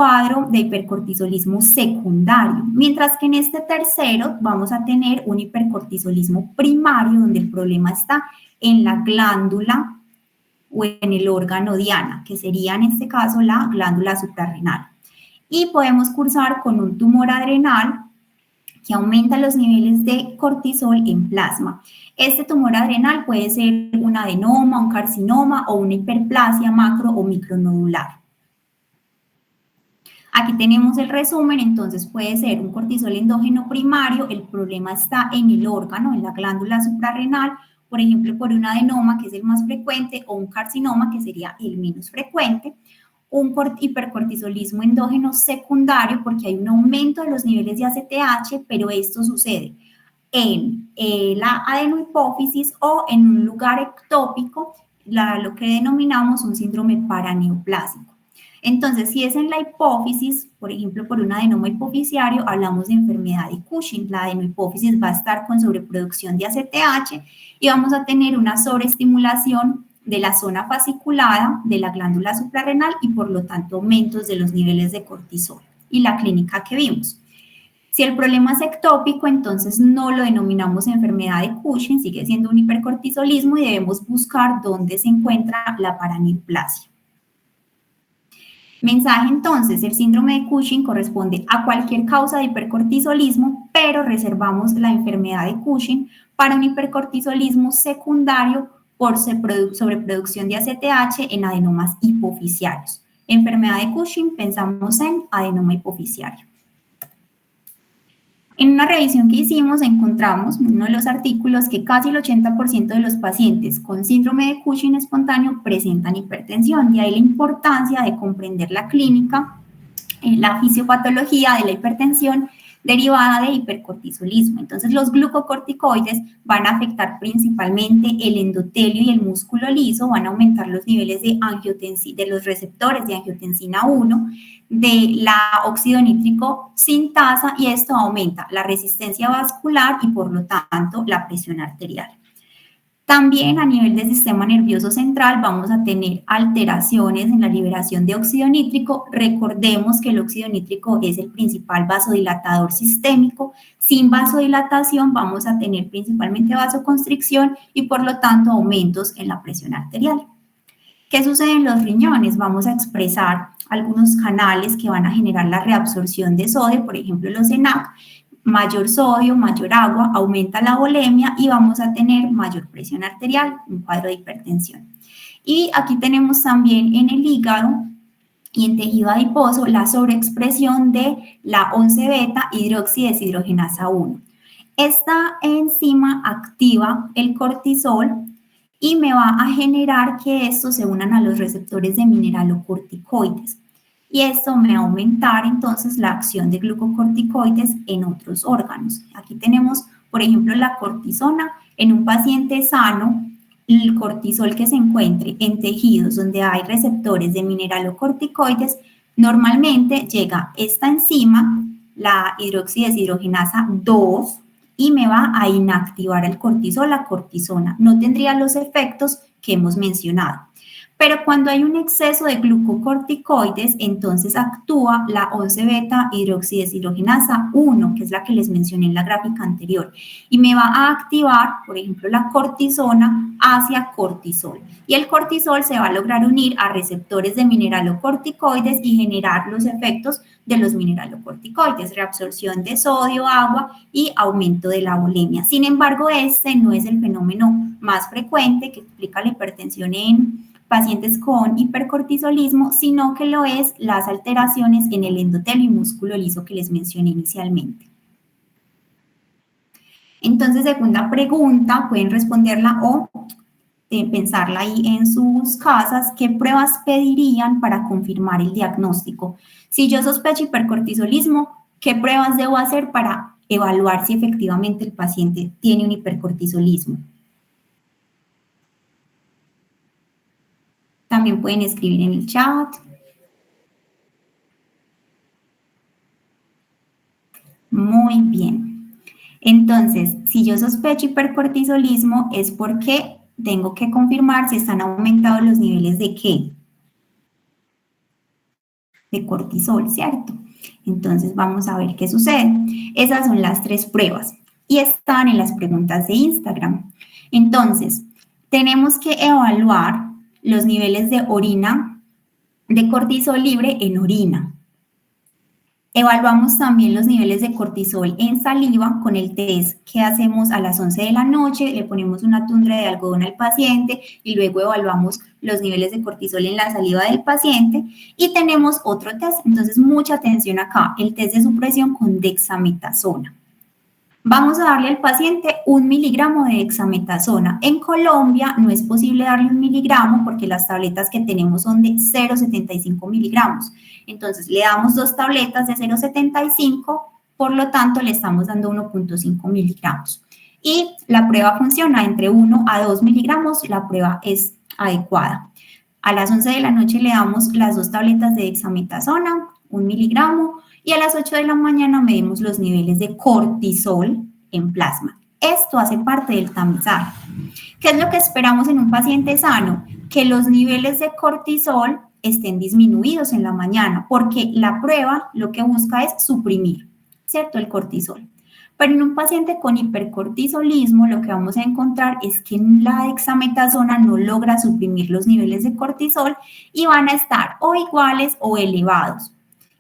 cuadro de hipercortisolismo secundario, mientras que en este tercero vamos a tener un hipercortisolismo primario, donde el problema está en la glándula o en el órgano diana, que sería en este caso la glándula suprarrenal. Y podemos cursar con un tumor adrenal que aumenta los niveles de cortisol en plasma. Este tumor adrenal puede ser un adenoma, un carcinoma o una hiperplasia macro o micronodular. Aquí tenemos el resumen, entonces puede ser un cortisol endógeno primario, el problema está en el órgano, en la glándula suprarrenal, por ejemplo, por un adenoma, que es el más frecuente, o un carcinoma, que sería el menos frecuente. Un hipercortisolismo endógeno secundario, porque hay un aumento de los niveles de ACTH, pero esto sucede en la adenohipófisis o en un lugar ectópico, lo que denominamos un síndrome paraneoplásico. Entonces, si es en la hipófisis, por ejemplo, por un adenoma hipofisiario, hablamos de enfermedad de Cushing. La adenohipófisis va a estar con sobreproducción de ACTH y vamos a tener una sobreestimulación de la zona fasciculada de la glándula suprarrenal y, por lo tanto, aumentos de los niveles de cortisol y la clínica que vimos. Si el problema es ectópico, entonces no lo denominamos enfermedad de Cushing, sigue siendo un hipercortisolismo y debemos buscar dónde se encuentra la paraneoplasia. Mensaje entonces, el síndrome de Cushing corresponde a cualquier causa de hipercortisolismo, pero reservamos la enfermedad de Cushing para un hipercortisolismo secundario por sobreproducción de ACTH en adenomas hipofisiarios. Enfermedad de Cushing, pensamos en adenoma hipofisiario. En una revisión que hicimos encontramos en uno de los artículos que casi el 80% de los pacientes con síndrome de Cushing espontáneo presentan hipertensión, y ahí la importancia de comprender la clínica, la fisiopatología de la hipertensión derivada de hipercortisolismo. Entonces, los glucocorticoides van a afectar principalmente el endotelio y el músculo liso, van a aumentar los niveles de de los receptores de angiotensina 1, de la óxido nítrico sintasa, y esto aumenta la resistencia vascular y, por lo tanto, la presión arterial. También a nivel del sistema nervioso central vamos a tener alteraciones en la liberación de óxido nítrico. Recordemos que el óxido nítrico es el principal vasodilatador sistémico. Sin vasodilatación vamos a tener principalmente vasoconstricción y, por lo tanto, aumentos en la presión arterial. ¿Qué sucede en los riñones? Vamos a expresar algunos canales que van a generar la reabsorción de sodio, por ejemplo los ENaC. Mayor sodio, mayor agua, aumenta la volemia y vamos a tener mayor presión arterial, un cuadro de hipertensión. Y aquí tenemos también en el hígado y en tejido adiposo la sobreexpresión de la 11-beta hidroxideshidrogenasa 1. Esta enzima activa el cortisol y me va a generar que estos se unan a los receptores de mineralocorticoides. Y esto me va a aumentar entonces la acción de glucocorticoides en otros órganos. Aquí tenemos, por ejemplo, la cortisona. En un paciente sano, el cortisol que se encuentre en tejidos donde hay receptores de mineralocorticoides, normalmente llega esta enzima, la hidroxideshidrogenasa 2, y me va a inactivar el cortisol, la cortisona. No tendría los efectos que hemos mencionado. Pero cuando hay un exceso de glucocorticoides, entonces actúa la 11-beta hidroxideshidrogenasa 1, que es la que les mencioné en la gráfica anterior, y me va a activar, por ejemplo, la cortisona hacia cortisol. Y el cortisol se va a lograr unir a receptores de mineralocorticoides y generar los efectos de los mineralocorticoides, reabsorción de sodio, agua y aumento de la volemia. Sin embargo, este no es el fenómeno más frecuente que explica la hipertensión en pacientes con hipercortisolismo, sino que lo es las alteraciones en el endotelio y músculo liso que les mencioné inicialmente. Entonces, segunda pregunta, pueden responderla o pensarla ahí en sus casas. ¿Qué pruebas pedirían para confirmar el diagnóstico? Si yo sospecho hipercortisolismo, ¿qué pruebas debo hacer para evaluar si efectivamente el paciente tiene un hipercortisolismo? También pueden escribir en el chat. Muy bien. Entonces, si yo sospecho hipercortisolismo es porque tengo que confirmar si están aumentados los niveles de ¿qué? de cortisol, ¿cierto? Entonces vamos a ver qué sucede. Esas son las 3 pruebas y están en las preguntas de Instagram. Entonces, tenemos que evaluar los niveles de orina, de cortisol libre en orina. Evaluamos también los niveles de cortisol en saliva con el test que hacemos a las 11 de la noche, le ponemos una tundra de algodón al paciente y luego evaluamos los niveles de cortisol en la saliva del paciente y tenemos otro test, entonces mucha atención acá, el test de supresión con dexametasona. Vamos a darle al paciente 1 miligramo de dexametasona. En Colombia no es posible darle 1 miligramo porque las tabletas que tenemos son de 0,75 miligramos. Entonces, le damos 2 tabletas de 0,75, por lo tanto, le estamos dando 1,5 miligramos. Y la prueba funciona entre 1 a 2 miligramos, la prueba es adecuada. A las 11 de la noche le damos las 2 tabletas de dexametasona, 1 miligramo, y a las 8 de la mañana medimos los niveles de cortisol en plasma. Esto hace parte del tamizaje. ¿Qué es lo que esperamos en un paciente sano? Que los niveles de cortisol estén disminuidos en la mañana, porque la prueba lo que busca es suprimir, ¿cierto? El cortisol. Pero en un paciente con hipercortisolismo lo que vamos a encontrar es que la dexametasona no logra suprimir los niveles de cortisol y van a estar o iguales o elevados.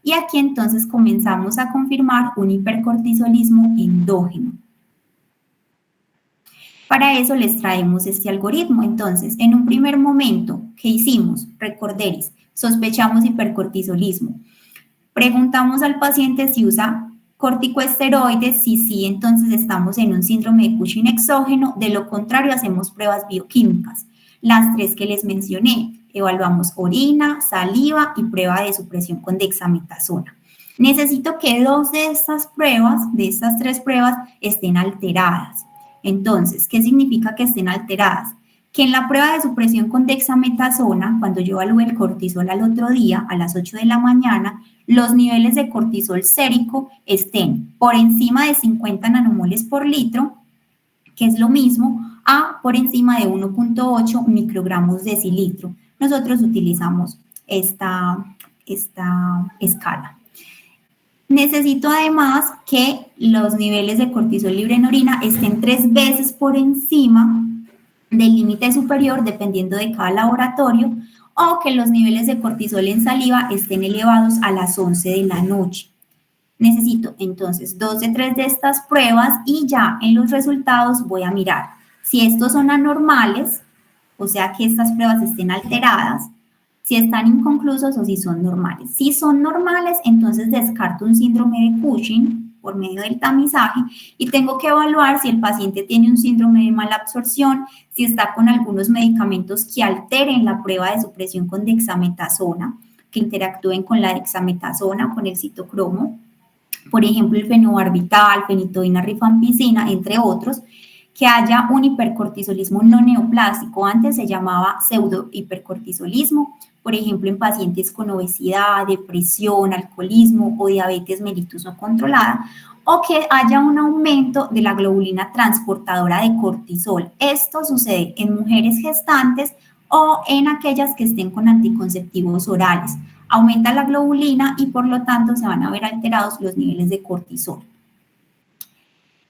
Y aquí entonces comenzamos a confirmar un hipercortisolismo endógeno. Para eso les traemos este algoritmo. Entonces, en un primer momento, ¿qué hicimos? Recordéis, sospechamos hipercortisolismo. Preguntamos al paciente si usa corticosteroides, si sí, entonces estamos en un síndrome de Cushing exógeno, de lo contrario hacemos pruebas bioquímicas. Las 3 que les mencioné. Evaluamos orina, saliva y prueba de supresión con dexametasona. Necesito que 2 de estas pruebas, de estas 3 pruebas, estén alteradas. Entonces, ¿qué significa que estén alteradas? Que en la prueba de supresión con dexametasona, cuando yo evalué el cortisol al otro día, a las 8 de la mañana, los niveles de cortisol sérico estén por encima de 50 nanomoles por litro, que es lo mismo a por encima de 1,8 microgramos decilitro. Nosotros utilizamos esta escala. Necesito además que los niveles de cortisol libre en orina estén 3 veces por encima del límite superior, dependiendo de cada laboratorio, o que los niveles de cortisol en saliva estén elevados a las 11 de la noche. Necesito entonces 2 de 3 de estas pruebas y ya en los resultados voy a mirar si estos son anormales, o sea que estas pruebas estén alteradas, si están inconclusos o si son normales. Si son normales, entonces descarto un síndrome de Cushing por medio del tamizaje y tengo que evaluar si el paciente tiene un síndrome de mala absorción, si está con algunos medicamentos que alteren la prueba de supresión con dexametasona, que interactúen con la dexametasona o con el citocromo, por ejemplo el fenobarbital, fenitoína, rifampicina, entre otros, que haya un hipercortisolismo no neoplásico, antes se llamaba pseudohipercortisolismo, por ejemplo en pacientes con obesidad, depresión, alcoholismo o diabetes mellitus no controlada, o que haya un aumento de la globulina transportadora de cortisol. Esto sucede en mujeres gestantes o en aquellas que estén con anticonceptivos orales. Aumenta la globulina y por lo tanto se van a ver alterados los niveles de cortisol.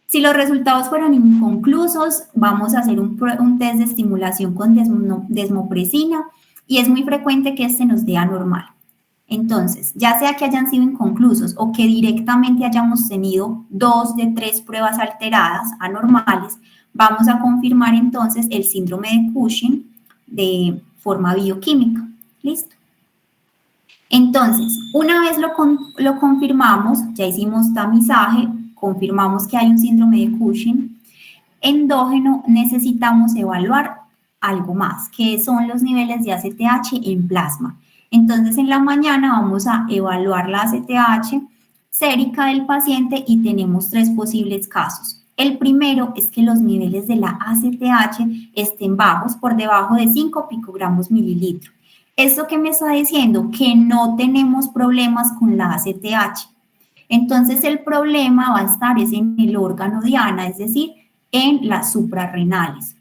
Si los resultados fueron inconclusos, vamos a hacer un test de estimulación con desmopresina y es muy frecuente que este nos dé anormal. Entonces, ya sea que hayan sido inconclusos o que directamente hayamos tenido 2 de 3 pruebas alteradas, anormales, vamos a confirmar entonces el síndrome de Cushing de forma bioquímica. ¿Listo? Entonces, una vez lo confirmamos, ya hicimos tamizaje, confirmamos que hay un síndrome de Cushing endógeno, necesitamos evaluar algo más, que son los niveles de ACTH en plasma. Entonces, en la mañana vamos a evaluar la ACTH sérica del paciente y tenemos 3 posibles casos. El primero es que los niveles de la ACTH estén bajos, por debajo de 5 picogramos mililitro. ¿Esto qué me está diciendo? Que no tenemos problemas con la ACTH. Entonces, el problema va a estar en el órgano diana, es decir, en las suprarrenales.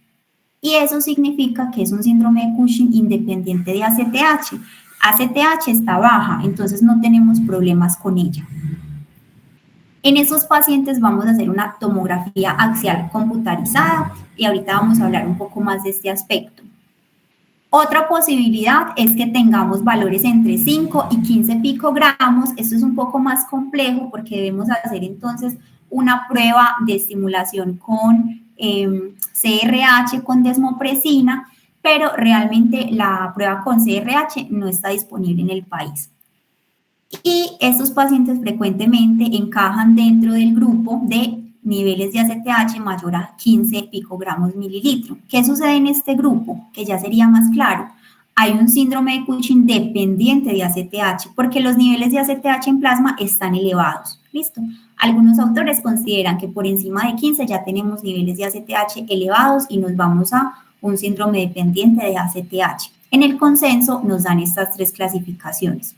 Y eso significa que es un síndrome de Cushing independiente de ACTH. ACTH está baja, entonces no tenemos problemas con ella. En esos pacientes vamos a hacer una tomografía axial computarizada y ahorita vamos a hablar un poco más de este aspecto. Otra posibilidad es que tengamos valores entre 5 y 15 picogramos. Esto es un poco más complejo porque debemos hacer entonces una prueba de estimulación con CRH, con desmopresina, pero realmente la prueba con CRH no está disponible en el país. Y estos pacientes frecuentemente encajan dentro del grupo de niveles de ACTH mayor a 15 picogramos mililitro. ¿Qué sucede en este grupo? Que ya sería más claro. Hay un síndrome de Cushing dependiente de ACTH porque los niveles de ACTH en plasma están elevados. ¿Listo? Algunos autores consideran que por encima de 15 ya tenemos niveles de ACTH elevados y nos vamos a un síndrome dependiente de ACTH. En el consenso nos dan estas tres clasificaciones.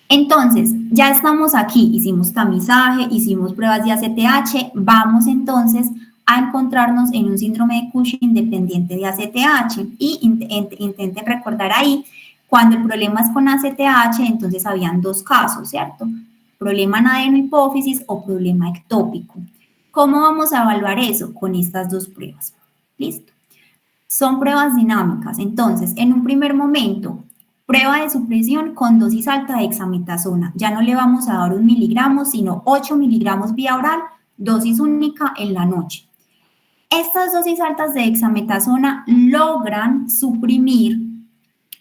Entonces, ya estamos aquí, hicimos tamizaje, hicimos pruebas de ACTH, vamos entonces a encontrarnos en un síndrome de Cushing dependiente de ACTH y intenten recordar ahí, cuando el problema es con ACTH, entonces habían dos casos, ¿cierto? Problema en adenohipófisis o problema ectópico. ¿Cómo vamos a evaluar eso? Con estas dos pruebas. ¿Listo? Son pruebas dinámicas, entonces, en un primer momento, prueba de supresión con dosis alta de dexametasona. Ya no le vamos a dar 1 miligramo, sino 8 miligramos vía oral, dosis única en la noche. Estas dosis altas de dexametasona logran suprimir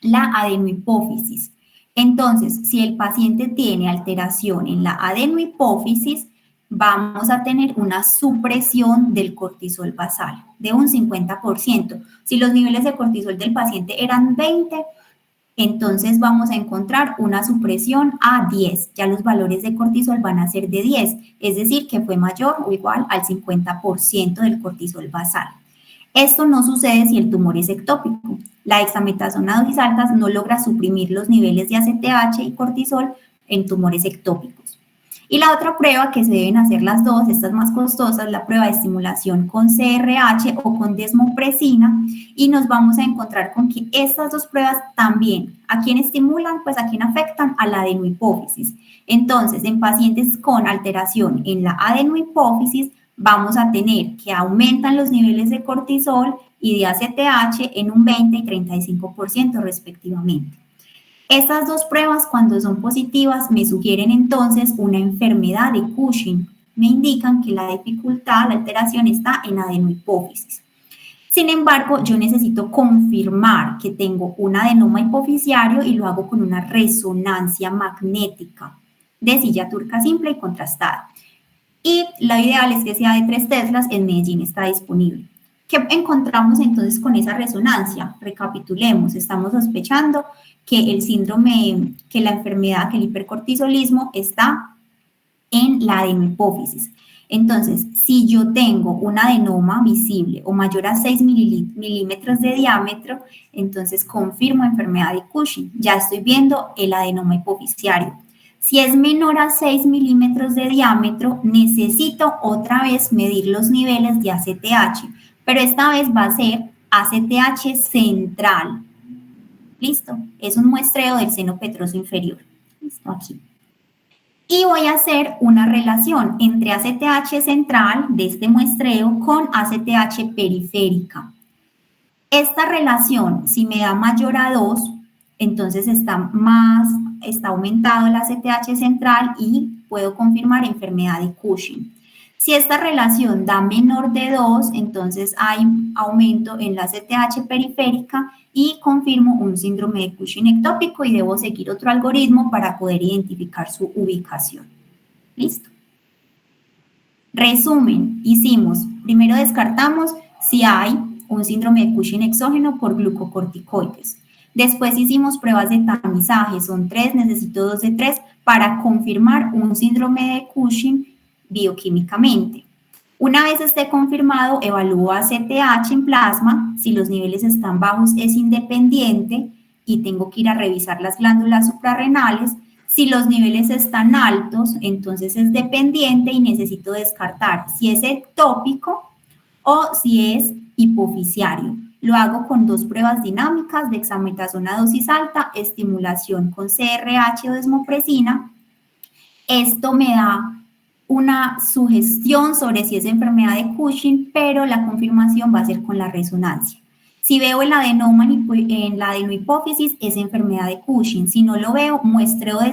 la adenohipófisis. Entonces, si el paciente tiene alteración en la adenohipófisis, vamos a tener una supresión del cortisol basal de un 50%. Si los niveles de cortisol del paciente eran 20, entonces vamos a encontrar una supresión a 10. Ya los valores de cortisol van a ser de 10, es decir, que fue mayor o igual al 50% del cortisol basal. Esto no sucede si el tumor es ectópico. La dexametasona a dosis altas no logra suprimir los niveles de ACTH y cortisol en tumores ectópicos. Y la otra prueba que se deben hacer las dos, estas más costosas, la prueba de estimulación con CRH o con desmopresina, y nos vamos a encontrar con que estas dos pruebas también, ¿a quién estimulan? Pues a quién afectan, a la adenohipófisis. Entonces, en pacientes con alteración en la adenohipófisis, vamos a tener que aumentan los niveles de cortisol y de ACTH en un 20 y 35% respectivamente. Estas dos pruebas, cuando son positivas, me sugieren entonces una enfermedad de Cushing. Me indican que la dificultad, la alteración está en adenohipófisis. Sin embargo, yo necesito confirmar que tengo un adenoma hipofisiario y lo hago con una resonancia magnética de silla turca simple y contrastada. Y lo ideal es que sea de 3 teslas, en Medellín está disponible. ¿Qué encontramos entonces con esa resonancia? Recapitulemos, estamos sospechando que el síndrome, que la enfermedad, que el hipercortisolismo está en la adenohipófisis. Entonces, si yo tengo un adenoma visible o mayor a 6 milímetros de diámetro, entonces confirmo enfermedad de Cushing. Ya estoy viendo el adenoma hipofisiario. Si es menor a 6 milímetros de diámetro, necesito otra vez medir los niveles de ACTH, pero esta vez va a ser ACTH central. ¿Listo? Es un muestreo del seno petroso inferior. ¿Listo? Aquí. Y voy a hacer una relación entre ACTH central de este muestreo con ACTH periférica. Esta relación, si me da mayor a 2, entonces está aumentado el ACTH central y puedo confirmar enfermedad de Cushing. Si esta relación da menor de 2, entonces hay aumento en la ACTH periférica y confirmo un síndrome de Cushing ectópico y debo seguir otro algoritmo para poder identificar su ubicación. ¿Listo? Resumen, primero descartamos si hay un síndrome de Cushing exógeno por glucocorticoides. Después hicimos pruebas de tamizaje, son 3, necesito 2 de 3 para confirmar un síndrome de Cushing bioquímicamente. Una vez esté confirmado, evalúo ACTH en plasma. Si los niveles están bajos, es independiente y tengo que ir a revisar las glándulas suprarrenales. Si los niveles están altos, entonces es dependiente y necesito descartar si es ectópico o si es hipofisiario. Lo hago con 2 pruebas dinámicas, dexametasona dosis alta, estimulación con CRH o desmopresina. Esto me da una sugestión sobre si es enfermedad de Cushing, pero la confirmación va a ser con la resonancia. Si veo el adenoma en la adenohipófisis, es enfermedad de Cushing. Si no lo veo, muestreo de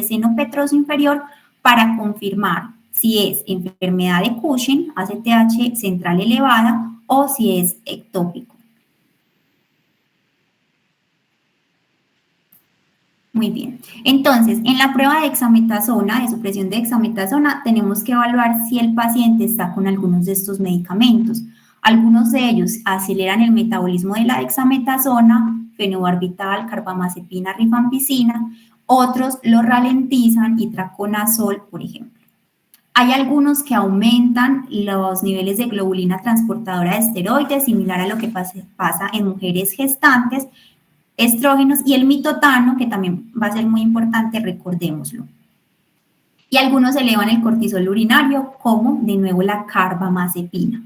seno petroso inferior para confirmar si es enfermedad de Cushing, ACTH central elevada, o si es ectópico. Muy bien. Entonces, en la prueba de dexametasona, de supresión de dexametasona, tenemos que evaluar si el paciente está con algunos de estos medicamentos. Algunos de ellos aceleran el metabolismo de la dexametasona, fenobarbital, carbamazepina, rifampicina. Otros lo ralentizan, itraconazol, por ejemplo. Hay algunos que aumentan los niveles de globulina transportadora de esteroides, similar a lo que pasa en mujeres gestantes, estrógenos y el mitotano, que también va a ser muy importante, recordémoslo. Y algunos elevan el cortisol urinario, como de nuevo la carbamazepina.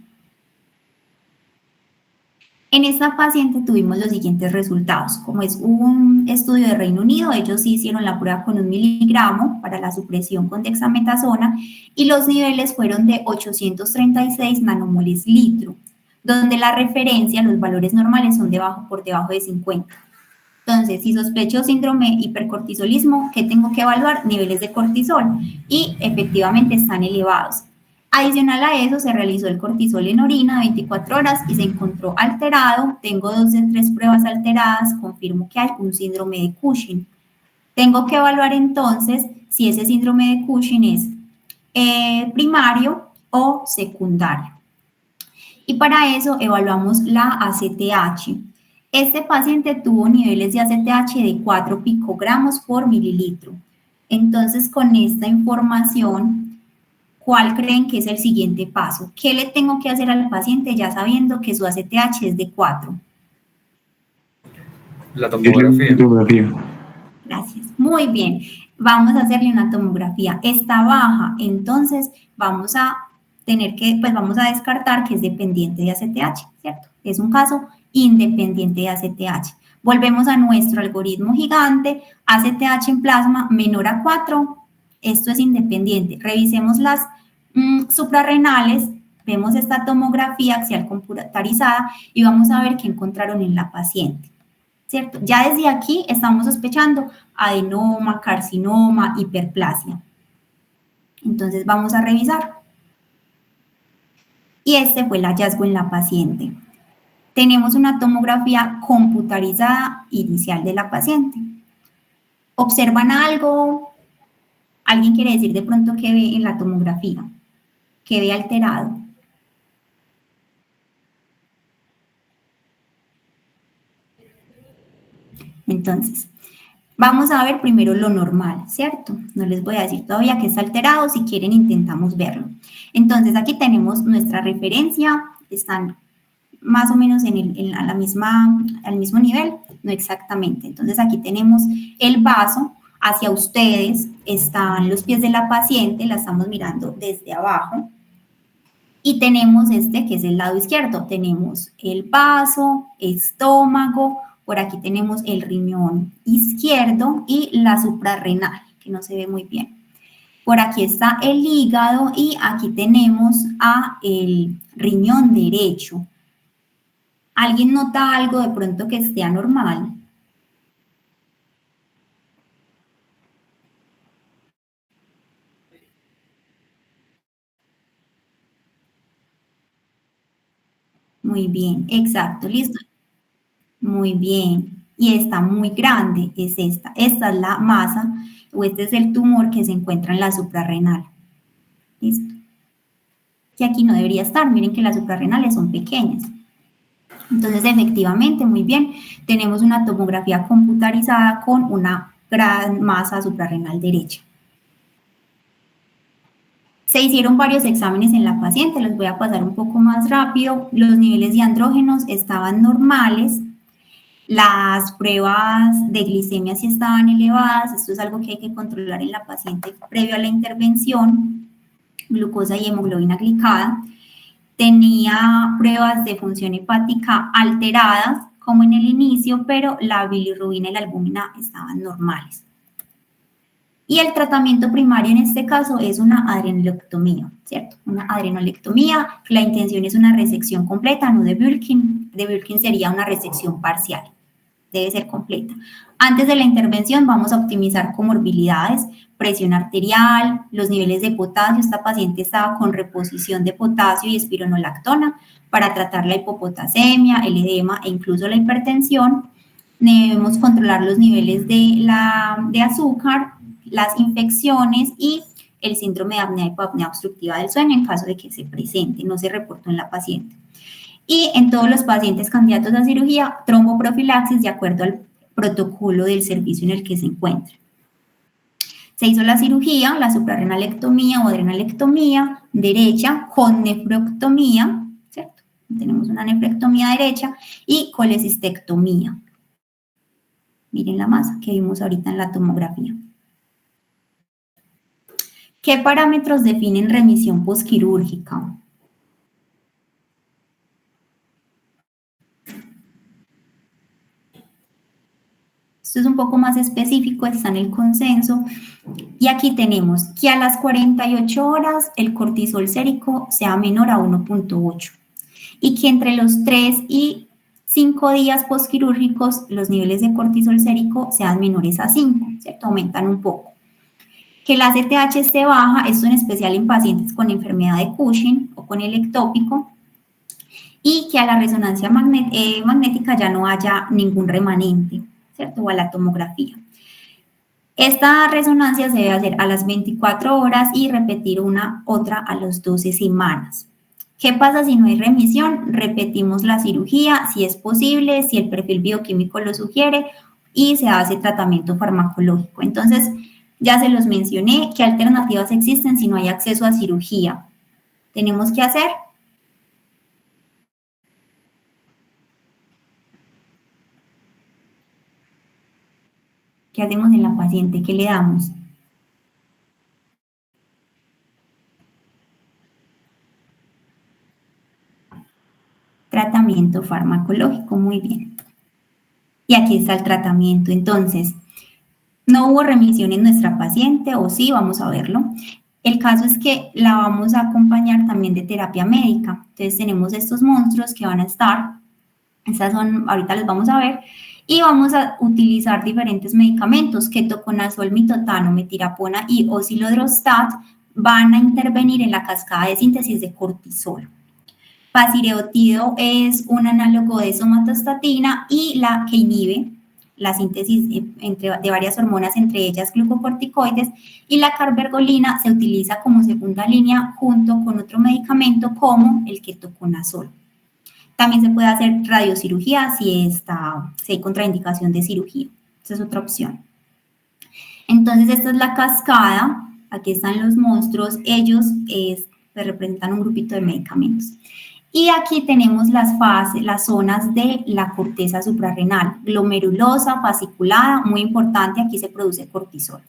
En esta paciente tuvimos los siguientes resultados. Como es un estudio de Reino Unido, ellos sí hicieron la prueba con 1 miligramo para la supresión con dexametasona y los niveles fueron de 836 nanomoles litro, donde la referencia, los valores normales son por debajo de 50. Entonces, si sospecho síndrome hipercortisolismo, ¿qué tengo que evaluar? Niveles de cortisol y efectivamente están elevados. Adicional a eso, se realizó el cortisol en orina de 24 horas y se encontró alterado. Tengo 2 de 3 pruebas alteradas, confirmo que hay un síndrome de Cushing. Tengo que evaluar entonces si ese síndrome de Cushing es primario o secundario. Y para eso evaluamos la ACTH. Este paciente tuvo niveles de ACTH de 4 picogramos por mililitro. Entonces, con esta información, ¿cuál creen que es el siguiente paso? ¿Qué le tengo que hacer al paciente ya sabiendo que su ACTH es de 4? La tomografía. Gracias. Muy bien. Vamos a hacerle una tomografía. Está baja, entonces vamos a vamos a descartar que es dependiente de ACTH, ¿cierto? Es un caso independiente de ACTH. Volvemos a nuestro algoritmo gigante, ACTH en plasma menor a 4, esto es independiente. Revisemos las suprarrenales, vemos esta tomografía axial computarizada y vamos a ver qué encontraron en la paciente, ¿cierto? Ya desde aquí estamos sospechando adenoma, carcinoma, hiperplasia. Entonces vamos a revisar. Y este fue el hallazgo en la paciente. Tenemos una tomografía computarizada inicial de la paciente. ¿Observan algo? ¿Alguien quiere decir de pronto qué ve en la tomografía? ¿Qué ve alterado? Entonces, vamos a ver primero lo normal, ¿cierto? No les voy a decir todavía que está alterado, si quieren intentamos verlo. Entonces, aquí tenemos nuestra referencia, están más o menos al mismo nivel, no exactamente. Entonces, aquí tenemos el vaso, hacia ustedes están los pies de la paciente, la estamos mirando desde abajo, y tenemos que es el lado izquierdo, tenemos el vaso, estómago, por aquí tenemos el riñón izquierdo y la suprarrenal, que no se ve muy bien. Por aquí está el hígado y aquí tenemos el riñón derecho. ¿Alguien nota algo de pronto que esté anormal? Muy bien, exacto, listo. Muy bien. Y está muy grande, es esta. Esta es la masa o este es el tumor que se encuentra en la suprarrenal. ¿Listo? Que aquí no debería estar. Miren que las suprarrenales son pequeñas. Entonces, efectivamente, muy bien. Tenemos una tomografía computarizada con una gran masa suprarrenal derecha. Se hicieron varios exámenes en la paciente, los voy a pasar un poco más rápido. Los niveles de andrógenos estaban normales. Las pruebas de glicemia sí estaban elevadas, esto es algo que hay que controlar en la paciente previo a la intervención, glucosa y hemoglobina glicada. tenía pruebas de función hepática alteradas, como en el inicio, pero la bilirrubina y la albúmina estaban normales. Y el tratamiento primario en este caso es una adrenolectomía, ¿cierto? Una adrenolectomía, la intención es una resección completa, no de Burkitt. De Burkitt sería una resección parcial, debe ser completa. Antes de la intervención vamos a optimizar comorbilidades, presión arterial, los niveles de potasio. Esta paciente estaba con reposición de potasio y espironolactona para tratar la hipopotasemia, el edema e incluso la hipertensión. Debemos controlar los niveles de azúcar, las infecciones y el síndrome de apnea y hipoapnea obstructiva del sueño en caso de que se presente, no se reportó en la paciente. Y en todos los pacientes candidatos a cirugía, tromboprofilaxis de acuerdo al protocolo del servicio en el que se encuentra. Se hizo la cirugía, la suprarrenalectomía o adrenalectomía derecha con nefrectomía, ¿cierto? Tenemos una nefrectomía derecha y colecistectomía. Miren la masa que vimos ahorita en la tomografía. ¿Qué parámetros definen remisión posquirúrgica? Esto es un poco más específico, está en el consenso. Y aquí tenemos que a las 48 horas el cortisol sérico sea menor a 1.8 y que entre los 3 y 5 días posquirúrgicos los niveles de cortisol sérico sean menores a 5, ¿cierto? Aumentan un poco. Que la ACTH esté baja, esto en especial en pacientes con enfermedad de Cushing o con el ectópico, y que a la resonancia magnética ya no haya ningún remanente, ¿cierto? O a la tomografía. Esta resonancia se debe hacer a las 24 horas y repetir otra a las 12 semanas. ¿Qué pasa si no hay remisión? Repetimos la cirugía, si es posible, si el perfil bioquímico lo sugiere, y se hace tratamiento farmacológico. Entonces, ya se los mencioné, ¿qué alternativas existen si no hay acceso a cirugía? Tenemos que hacer ¿qué hacemos en la paciente? ¿Qué le damos? Tratamiento farmacológico, muy bien. Y aquí está el tratamiento. Entonces, no hubo remisión en nuestra paciente, o sí, vamos a verlo. El caso es que la vamos a acompañar también de terapia médica. Entonces, tenemos estos monstruos que van a estar. Estas son, ahorita les vamos a ver. Y vamos a utilizar diferentes medicamentos, ketoconazol, mitotano, metirapona y osilodrostat, van a intervenir en la cascada de síntesis de cortisol. Pasireotido es un análogo de somatostatina y la que inhibe la síntesis de varias hormonas, entre ellas glucocorticoides, y la carbergolina se utiliza como segunda línea junto con otro medicamento como el ketoconazol. También se puede hacer radiocirugía si hay contraindicación de cirugía. Esa es otra opción. Entonces, esta es la cascada. Aquí están los monstruos. Ellos representan un grupito de medicamentos. Y aquí tenemos las fases, las zonas de la corteza suprarrenal. Glomerulosa, fasciculada, muy importante, aquí se produce cortisol.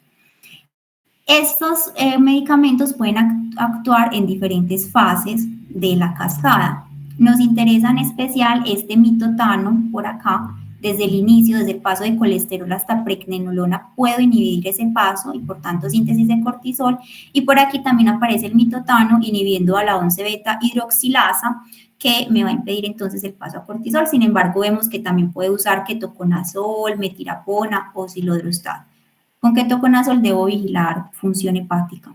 Estos medicamentos pueden actuar en diferentes fases de la cascada. Nos interesa en especial este mitotano por acá, desde el inicio, desde el paso de colesterol hasta pregnenolona, puedo inhibir ese paso y por tanto síntesis de cortisol. Y por aquí también aparece el mitotano inhibiendo a la 11-beta hidroxilasa, que me va a impedir entonces el paso a cortisol. Sin embargo, vemos que también puede usar ketoconazol, metirapona o osilodrostat. Con ketoconazol debo vigilar función hepática.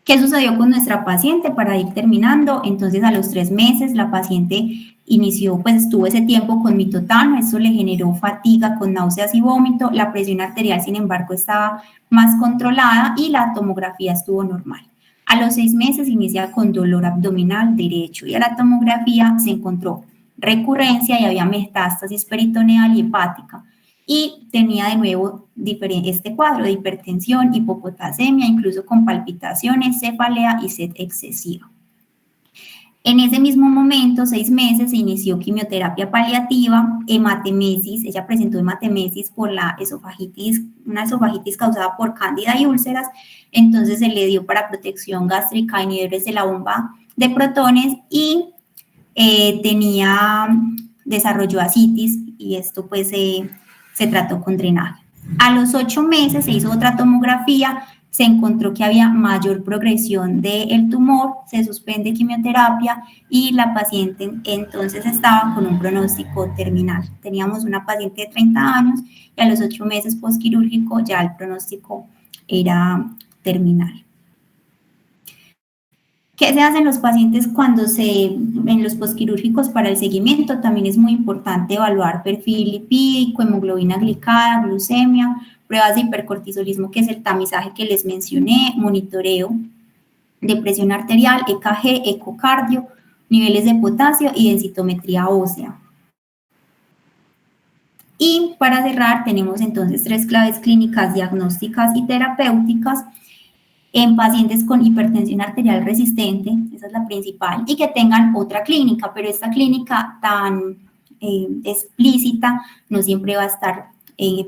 ¿Qué sucedió con nuestra paciente? Para ir terminando, entonces a los 3 meses la paciente estuvo ese tiempo con mitotano, eso le generó fatiga con náuseas y vómito, la presión arterial sin embargo estaba más controlada y la tomografía estuvo normal. A los 6 meses inicia con dolor abdominal derecho y a la tomografía se encontró recurrencia y había metástasis peritoneal y hepática. Y tenía de nuevo este cuadro de hipertensión, hipopotasemia, incluso con palpitaciones, cefalea y sed excesiva. En ese mismo momento, 6 meses, se inició quimioterapia paliativa, hematemesis, ella presentó hematemesis por la esofagitis, una esofagitis causada por cándida y úlceras, entonces se le dio para protección gástrica inhibidores de la bomba de protones y desarrolló ascitis y esto pues se trató con drenaje. A los 8 meses se hizo otra tomografía, se encontró que había mayor progresión del tumor, se suspende quimioterapia y la paciente entonces estaba con un pronóstico terminal. Teníamos una paciente de 30 años y a los 8 meses postquirúrgico ya el pronóstico era terminal. ¿Qué se hace en los pacientes en los postquirúrgicos para el seguimiento? También es muy importante evaluar perfil lipídico, hemoglobina glicada, glucemia, pruebas de hipercortisolismo, que es el tamizaje que les mencioné, monitoreo de presión arterial, EKG, ecocardio, niveles de potasio y densitometría ósea. Y para cerrar, tenemos entonces 3 claves clínicas, diagnósticas y terapéuticas en pacientes con hipertensión arterial resistente, esa es la principal, y que tengan otra clínica, pero esta clínica tan explícita no siempre va a estar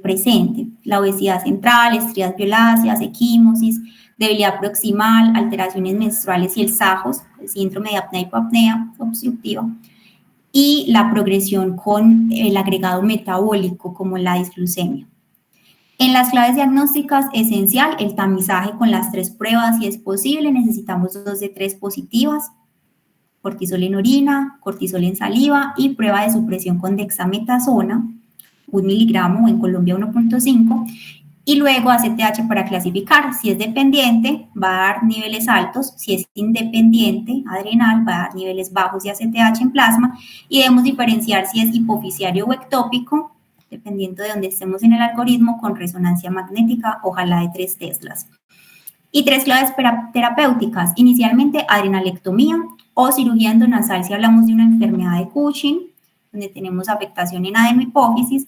presente. La obesidad central, estrías violáceas, equimosis, debilidad proximal, alteraciones menstruales y el SAJOS, el síndrome de apnea-hipopnea obstructiva, y la progresión con el agregado metabólico como la disglucemia. En las claves diagnósticas, esencial el tamizaje con las 3 pruebas, si es posible, necesitamos 2 de 3 positivas, cortisol en orina, cortisol en saliva y prueba de supresión con dexametasona, 1 miligramo, en Colombia 1.5, y luego ACTH para clasificar, si es dependiente va a dar niveles altos, si es independiente, adrenal, va a dar niveles bajos de ACTH en plasma, y debemos diferenciar si es hipofisiario o ectópico, dependiendo de donde estemos en el algoritmo, con resonancia magnética, ojalá de 3 teslas. Y 3 claves terapéuticas, inicialmente adrenalectomía o cirugía endonasal si hablamos de una enfermedad de Cushing, donde tenemos afectación en adenohipófisis,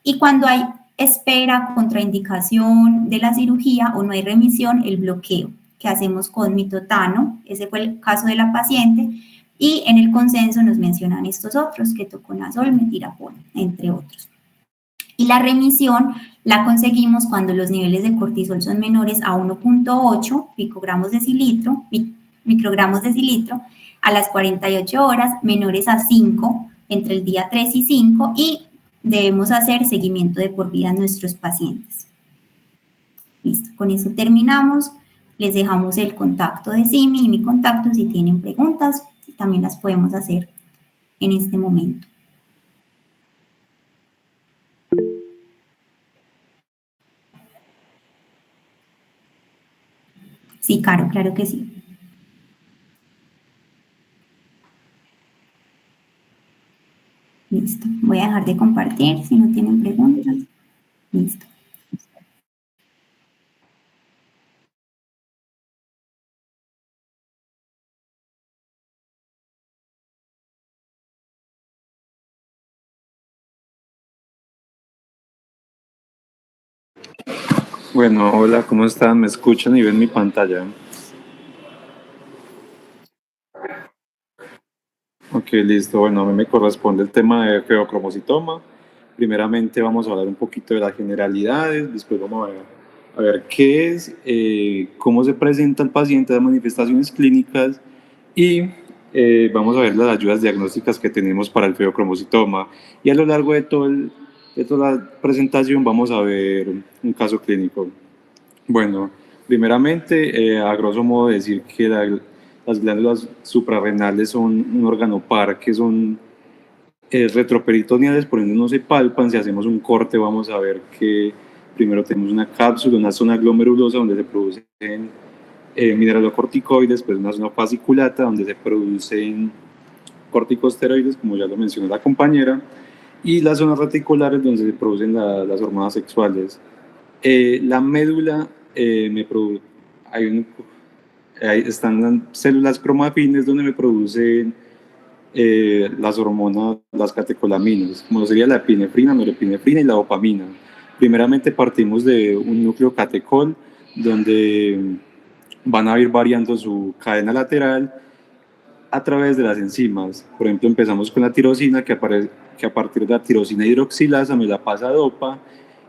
y cuando hay espera, contraindicación de la cirugía o no hay remisión, el bloqueo, que hacemos con mitotano, ese fue el caso de la paciente, y en el consenso nos mencionan estos otros, ketoconazol, metilapón, entre otros. Y la remisión la conseguimos cuando los niveles de cortisol son menores a 1.8 microgramos decilitro a las 48 horas, menores a 5 entre el día 3 y 5, y debemos hacer seguimiento de por vida en nuestros pacientes. Listo, con eso terminamos. Les dejamos el contacto de Simi y mi contacto si tienen preguntas, también las podemos hacer en este momento. Sí, Caro, claro que sí. Listo. Voy a dejar de compartir si no tienen preguntas. Listo. Bueno, hola, ¿cómo están? ¿Me escuchan y ven mi pantalla? Ok, listo. Bueno, a mí me corresponde el tema de feocromocitoma. Primeramente vamos a hablar un poquito de las generalidades, después vamos a ver qué es, cómo se presenta el paciente, las manifestaciones clínicas y vamos a ver las ayudas diagnósticas que tenemos para el feocromocitoma. Y a lo largo de toda la presentación vamos a ver un caso clínico. Bueno, primeramente, a grosso modo decir que las glándulas suprarrenales son un órgano par, que son retroperitoneales, por ende no se palpan. Si hacemos un corte vamos a ver que primero tenemos una cápsula, una zona glomerulosa donde se producen mineralocorticoides, después una zona fasciculata donde se producen corticosteroides, como ya lo mencionó la compañera, y las zonas reticulares donde se producen las hormonas sexuales. La médula están las células cromafines donde me producen las hormonas, las catecolaminas, como sería la epinefrina, norepinefrina y la dopamina. Primeramente partimos de un núcleo catecol donde van a ir variando su cadena lateral a través de las enzimas. Por ejemplo, empezamos con la tirosina, que a partir de la tirosina hidroxilasa me la pasa a dopa,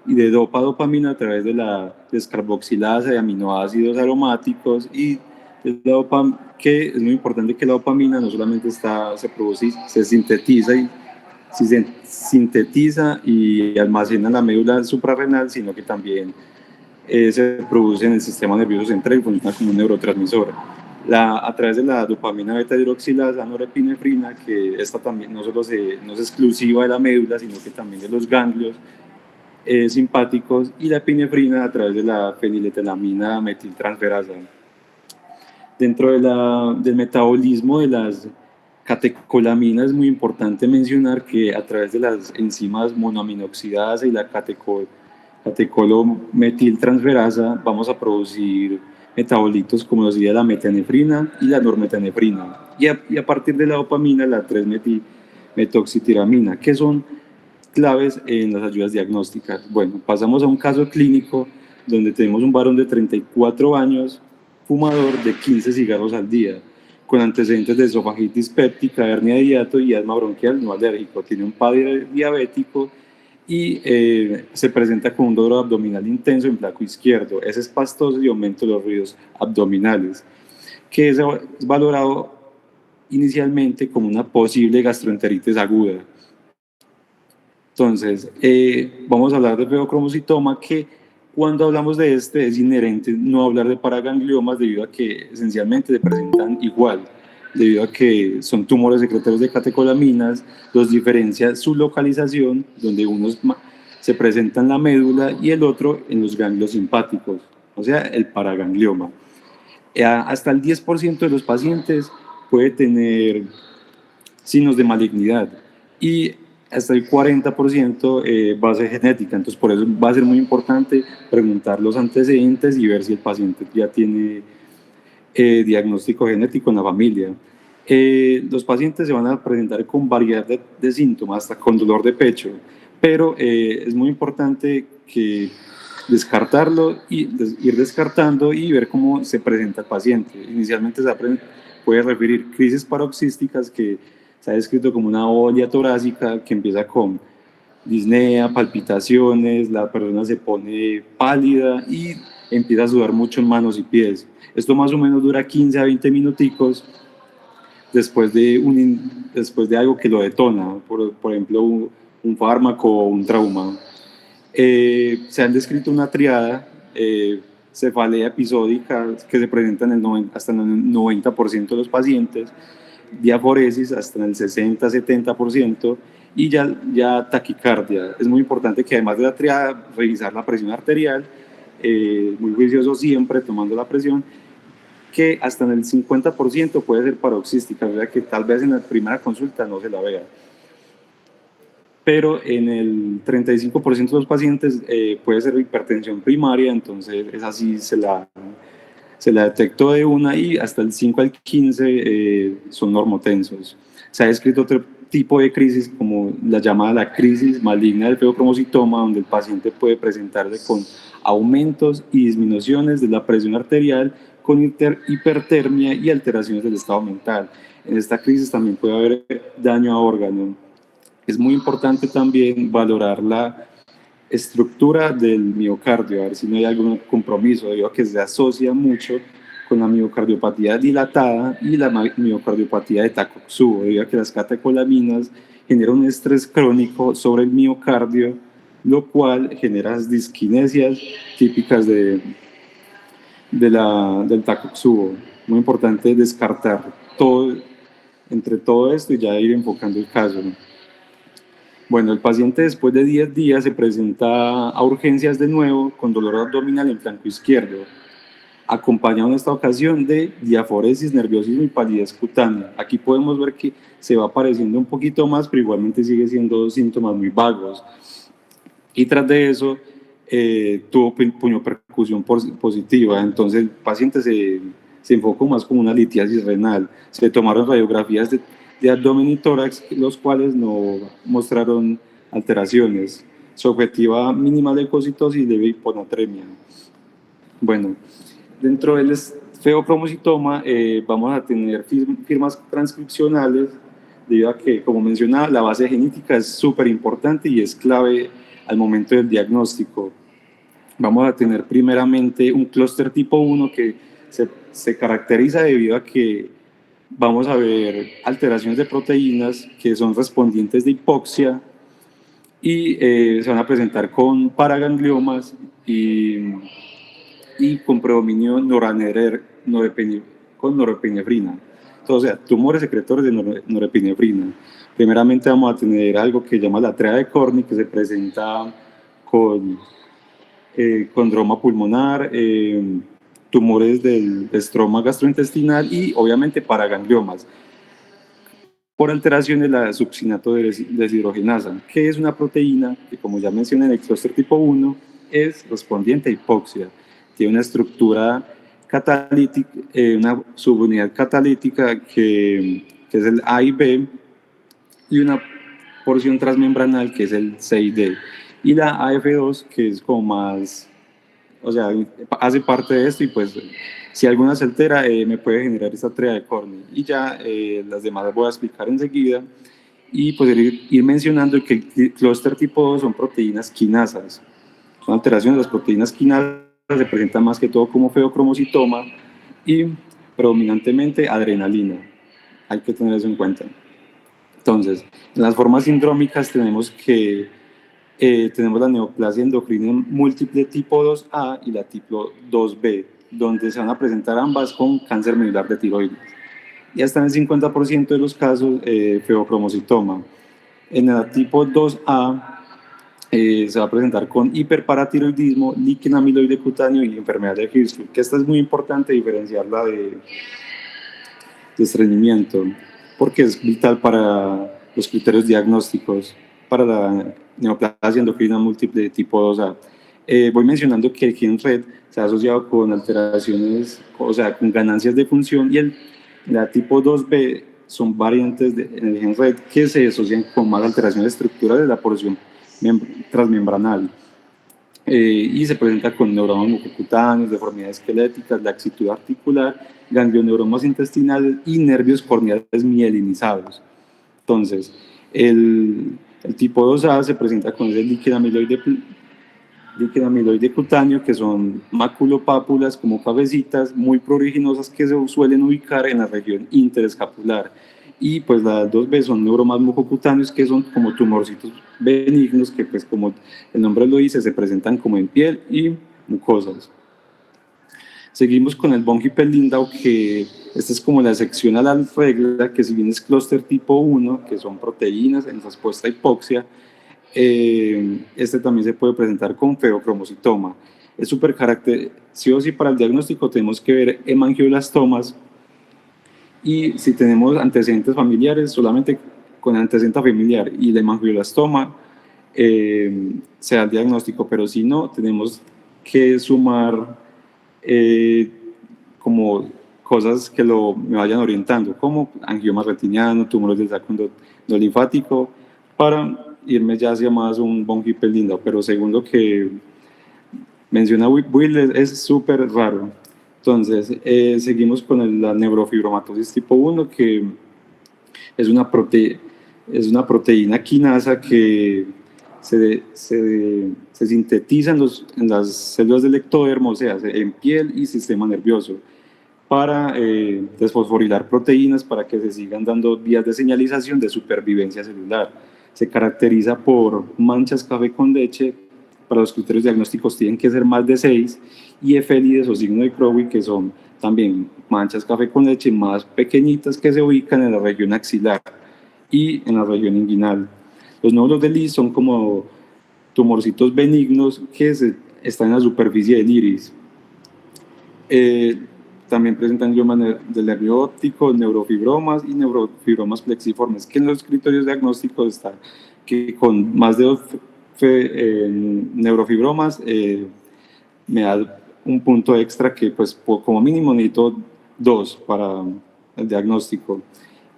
y de dopa a dopamina a través de la descarboxilasa de aminoácidos aromáticos, y que es muy importante que la dopamina no solamente se produce, se sintetiza y almacena en la médula suprarrenal, sino que también se produce en el sistema nervioso central y funciona como un neurotransmisor. A través de la dopamina beta hidroxilasa, norepinefrina, que esta también no es exclusiva de la médula, sino que también de los ganglios simpáticos, y la epinefrina a través de la feniletelamina metiltransferasa. Dentro del metabolismo de las catecolaminas es muy importante mencionar que a través de las enzimas monoaminoxidasa y la catecolometiltransferasa vamos a producir metabolitos como lo sería la metanefrina y la normetanefrina, y a partir de la dopamina la 3-metilmetoxitiramina, que son claves en las ayudas diagnósticas. Bueno, pasamos a un caso clínico donde tenemos un varón de 34 años, fumador de 15 cigarros al día, con antecedentes de esofagitis péptica, hernia de hiato y asma bronquial no alérgico. Tiene un padre diabético y se presenta con un dolor abdominal intenso en flanco izquierdo. Es espastoso y aumento de los ruidos abdominales, que es valorado inicialmente como una posible gastroenteritis aguda. Entonces, vamos a hablar de feocromocitoma, que cuando hablamos de este es inherente no hablar de paragangliomas debido a que esencialmente se presentan igual, debido a que son tumores secretarios de catecolaminas. Los diferencia su localización, donde unos se presenta en la médula y el otro en los ganglios simpáticos, o sea, el paraganglioma. Hasta el 10% de los pacientes puede tener signos de malignidad y hasta el 40% base genética. Entonces, por eso va a ser muy importante preguntar los antecedentes y ver si el paciente ya tiene diagnóstico genético en la familia. Los pacientes se van a presentar con variedad de síntomas, hasta con dolor de pecho, pero es muy importante que descartarlo y ir descartando y ver cómo se presenta el paciente. Inicialmente puede referir crisis paroxísticas, que se ha descrito como una olla torácica que empieza con disnea, palpitaciones, la persona se pone pálida y empieza a sudar mucho en manos y pies. Esto más o menos dura 15 a 20 minuticos después de algo que lo detona, por ejemplo, un fármaco o un trauma. Se han descrito una triada, cefalea episódica, que se presenta hasta en el 90% de los pacientes, diaforesis hasta en el 60-70%, y ya taquicardia. Es muy importante que además de la triada, revisar la presión arterial, muy juicioso siempre tomando la presión, que hasta en el 50% puede ser paroxística, o sea que tal vez en la primera consulta no se la vea. Pero en el 35% de los pacientes puede ser hipertensión primaria, entonces es así, se la detectó de una, y hasta el 5 al 15 son normotensos. Se ha descrito otro tipo de crisis, como la crisis maligna del feocromocitoma, donde el paciente puede presentarse con aumentos y disminuciones de la presión arterial, con hipertermia y alteraciones del estado mental. En esta crisis también puede haber daño a órganos. Es muy importante también valorar la estructura del miocardio, a ver si no hay algún compromiso, debido a que se asocia mucho con la miocardiopatía dilatada y la miocardiopatía de Takotsubo, debido a que las catecolaminas generan un estrés crónico sobre el miocardio, lo cual genera disquinesias típicas del Takotsubo. Muy importante descartar entre todo esto y ya ir enfocando el caso, ¿no? Bueno, el paciente después de 10 días se presenta a urgencias de nuevo con dolor abdominal en flanco izquierdo, acompañado en esta ocasión de diaforesis, nerviosismo y palidez cutánea. Aquí podemos ver que se va apareciendo un poquito más, pero igualmente sigue siendo síntomas muy vagos. Y tras de eso tuvo puñopercusión positiva, entonces el paciente se enfocó más como una litiasis renal. Se tomaron radiografías de abdomen y tórax, los cuales no mostraron alteraciones. Su objetiva mínima de leucocitosis de hiponatremia. Bueno, dentro del feocromocitoma vamos a tener firmas transcripcionales, debido a que, como mencionaba, la base genética es súper importante y es clave al momento del diagnóstico. Vamos a tener primeramente un clúster tipo 1 que se caracteriza debido a que vamos a ver alteraciones de proteínas que son respondientes de hipoxia y se van a presentar con paragangliomas y con predominio con norepinefrina. Entonces, o sea, tumores secretores de norepinefrina. Primeramente vamos a tener algo que se llama la tríada de Corny, que se presenta con droma pulmonar, tumores del estroma gastrointestinal y obviamente paragangliomas por alteración de la succinato deshidrogenasa, que es una proteína que, como ya mencioné en el clúster tipo 1, es respondiente a hipoxia. Tiene una estructura catalítica, una subunidad catalítica que es el A y B, y una porción transmembranal que es el C y D. Y la AF2, que es como más, o sea, hace parte de esto y pues si alguna se altera me puede generar esta tríada de Corny. Y ya las demás las voy a explicar enseguida. Y pues ir mencionando que el clúster tipo 2 son proteínas quinasas. Son alteraciones de las proteínas quinasas, se presentan más que todo como feocromocitoma y predominantemente adrenalina. Hay que tener eso en cuenta. Entonces, en las formas sindrómicas tenemos la neoplasia endocrina múltiple tipo 2A y la tipo 2B, donde se van a presentar ambas con cáncer medular de tiroides. Y hasta en el 50% de los casos, feocromocitoma. En la tipo 2A se va a presentar con hiperparatiroidismo, líquido amiloide cutáneo y enfermedad de Hirschsprung, que esta es muy importante diferenciarla de estreñimiento, porque es vital para los criterios diagnósticos para la neoplasia endocrina múltiple de tipo 2A. Voy mencionando que el gen RED se ha asociado con alteraciones, o sea, con ganancias de función, y la tipo 2B son variantes en el gen RED que se asocian con más alteraciones estructurales de la porción transmembranal. Y se presenta con neuromas mucocutáneos, deformidades esqueléticas, laxitud articular, ganglioneuromas intestinales y nervios corneales mielinizados. Entonces, el tipo 2A se presenta con ese líquido amiloide cutáneo, que son maculopápulas como cabecitas muy pruriginosas que se suelen ubicar en la región interescapular. Y pues las 2B son neuromas mucocutáneos, que son como tumorcitos benignos que, pues como el nombre lo dice, se presentan como en piel y mucosas. Seguimos con el von Hippel-Lindau, que esta es como la sección a la regla, que si bien es clúster tipo 1, que son proteínas en respuesta a hipoxia, este también se puede presentar con feocromocitoma. Es súper característico, y para el diagnóstico tenemos que ver hemangioblastomas, y si tenemos antecedentes familiares, solamente con antecedente familiar y el hemangioblastoma se da el diagnóstico, pero si no, tenemos que sumar como cosas que me vayan orientando, como angioma retiniano, tumores del saco linfático, para irme ya hacia más un von Hippel-Lindau, pero según lo que menciona Will, es súper raro. Entonces, seguimos con la neurofibromatosis tipo 1, que es una proteína quinasa que se sintetiza en las células del ectodermo, o sea, en piel y sistema nervioso, para desfosforilar proteínas para que se sigan dando vías de señalización de supervivencia celular. Se caracteriza por manchas café con leche. Para los criterios diagnósticos tienen que ser más de 6, y efélides o signo de Crowley, que son también manchas café con leche más pequeñitas que se ubican en la región axilar y en la región inguinal. Los nódulos de Lee son como tumorcitos benignos que están en la superficie del iris. También presentan gliomas del nervio óptico, neurofibromas y neurofibromas plexiformes, que en los criterios diagnósticos está que con más de 2 neurofibromas me da un punto extra, que pues como mínimo necesito 2 para el diagnóstico,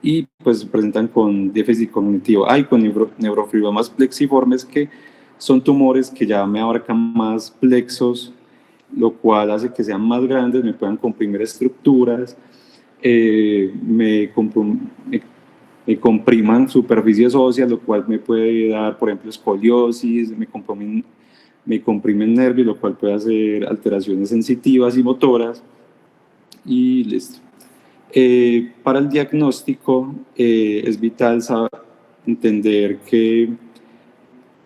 y pues presentan con déficit cognitivo. Hay con neurofibromas plexiformes, que son tumores que ya me abarcan más plexos, lo cual hace que sean más grandes, me puedan comprimir estructuras, me compriman superficies óseas, lo cual me puede dar, por ejemplo, escoliosis, me comprimen nervios, lo cual puede hacer alteraciones sensitivas y motoras. y listo. Para el diagnóstico es vital entender que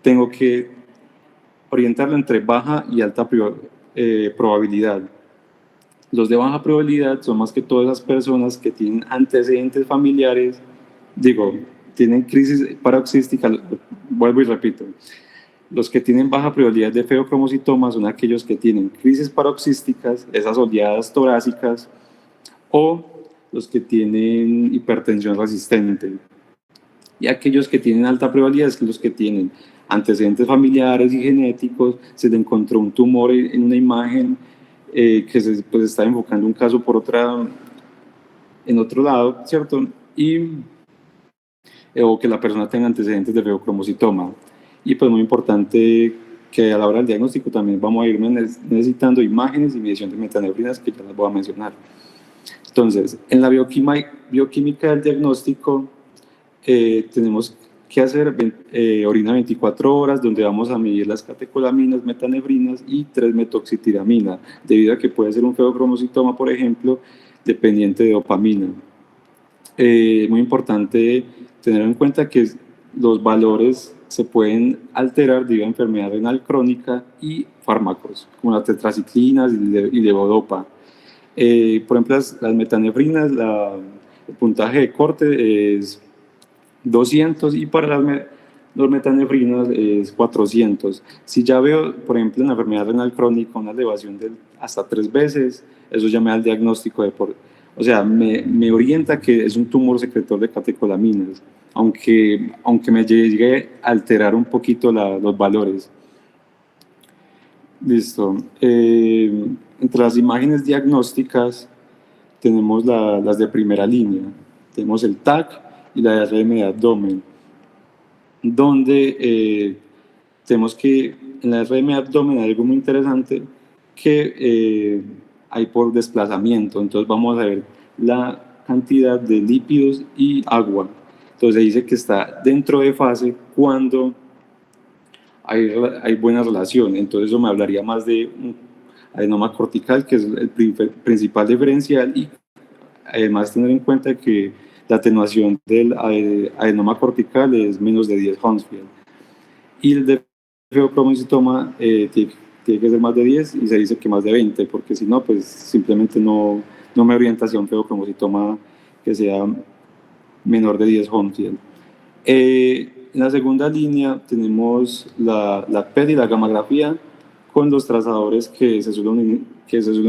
tengo que orientarlo entre baja y alta probabilidad. Los de baja probabilidad son más que todas las personas que tienen antecedentes familiares, tienen crisis paroxística, vuelvo y repito. Los que tienen baja probabilidad de feocromocitoma son aquellos que tienen crisis paroxísticas, esas oleadas torácicas, o los que tienen hipertensión resistente. Y aquellos que tienen alta probabilidad son los que tienen antecedentes familiares y genéticos, se le encontró un tumor en una imagen que se está enfocando un caso en otro lado, ¿cierto? O que la persona tenga antecedentes de feocromocitoma. Y pues muy importante que a la hora del diagnóstico también vamos a ir necesitando imágenes y medición de metanefrinas, que ya las voy a mencionar. Entonces, en la bioquímica del diagnóstico tenemos que hacer orina 24 horas, donde vamos a medir las catecolaminas, metanefrinas y 3-metoxitiramina, debido a que puede ser un feocromocitoma, por ejemplo, dependiente de dopamina. Muy importante tener en cuenta que los valores se pueden alterar debido a enfermedad renal crónica y fármacos, como las tetraciclinas y levodopa. Por ejemplo, las metanefrinas, el puntaje de corte es 200 y para los metanefrinas es 400. Si ya veo, por ejemplo, en la enfermedad renal crónica una elevación de hasta 3 veces, eso ya me da el diagnóstico o sea, me orienta que es un tumor secretor de catecolaminas, aunque me llegue a alterar un poquito los valores. Listo. Entre las imágenes diagnósticas tenemos las de primera línea. Tenemos el TAC y la RM de abdomen, donde tenemos que en la RM de abdomen hay algo muy interesante que hay por desplazamiento. Entonces vamos a ver la cantidad de lípidos y agua. Entonces dice que está dentro de fase cuando hay buena relación. Entonces eso me hablaría más de un adenoma cortical, que es el principal diferencial, y además tener en cuenta que la atenuación del adenoma cortical es menos de 10 Hounsfield. Y el de feocromocitoma tiene que ser más de 10 y se dice que más de 20, porque si no, pues simplemente no me orienta hacia un feocromocitoma que sea menor de 10 Hounsfield. En la segunda línea tenemos la PET y la gammagrafía con los trazadores que se suelen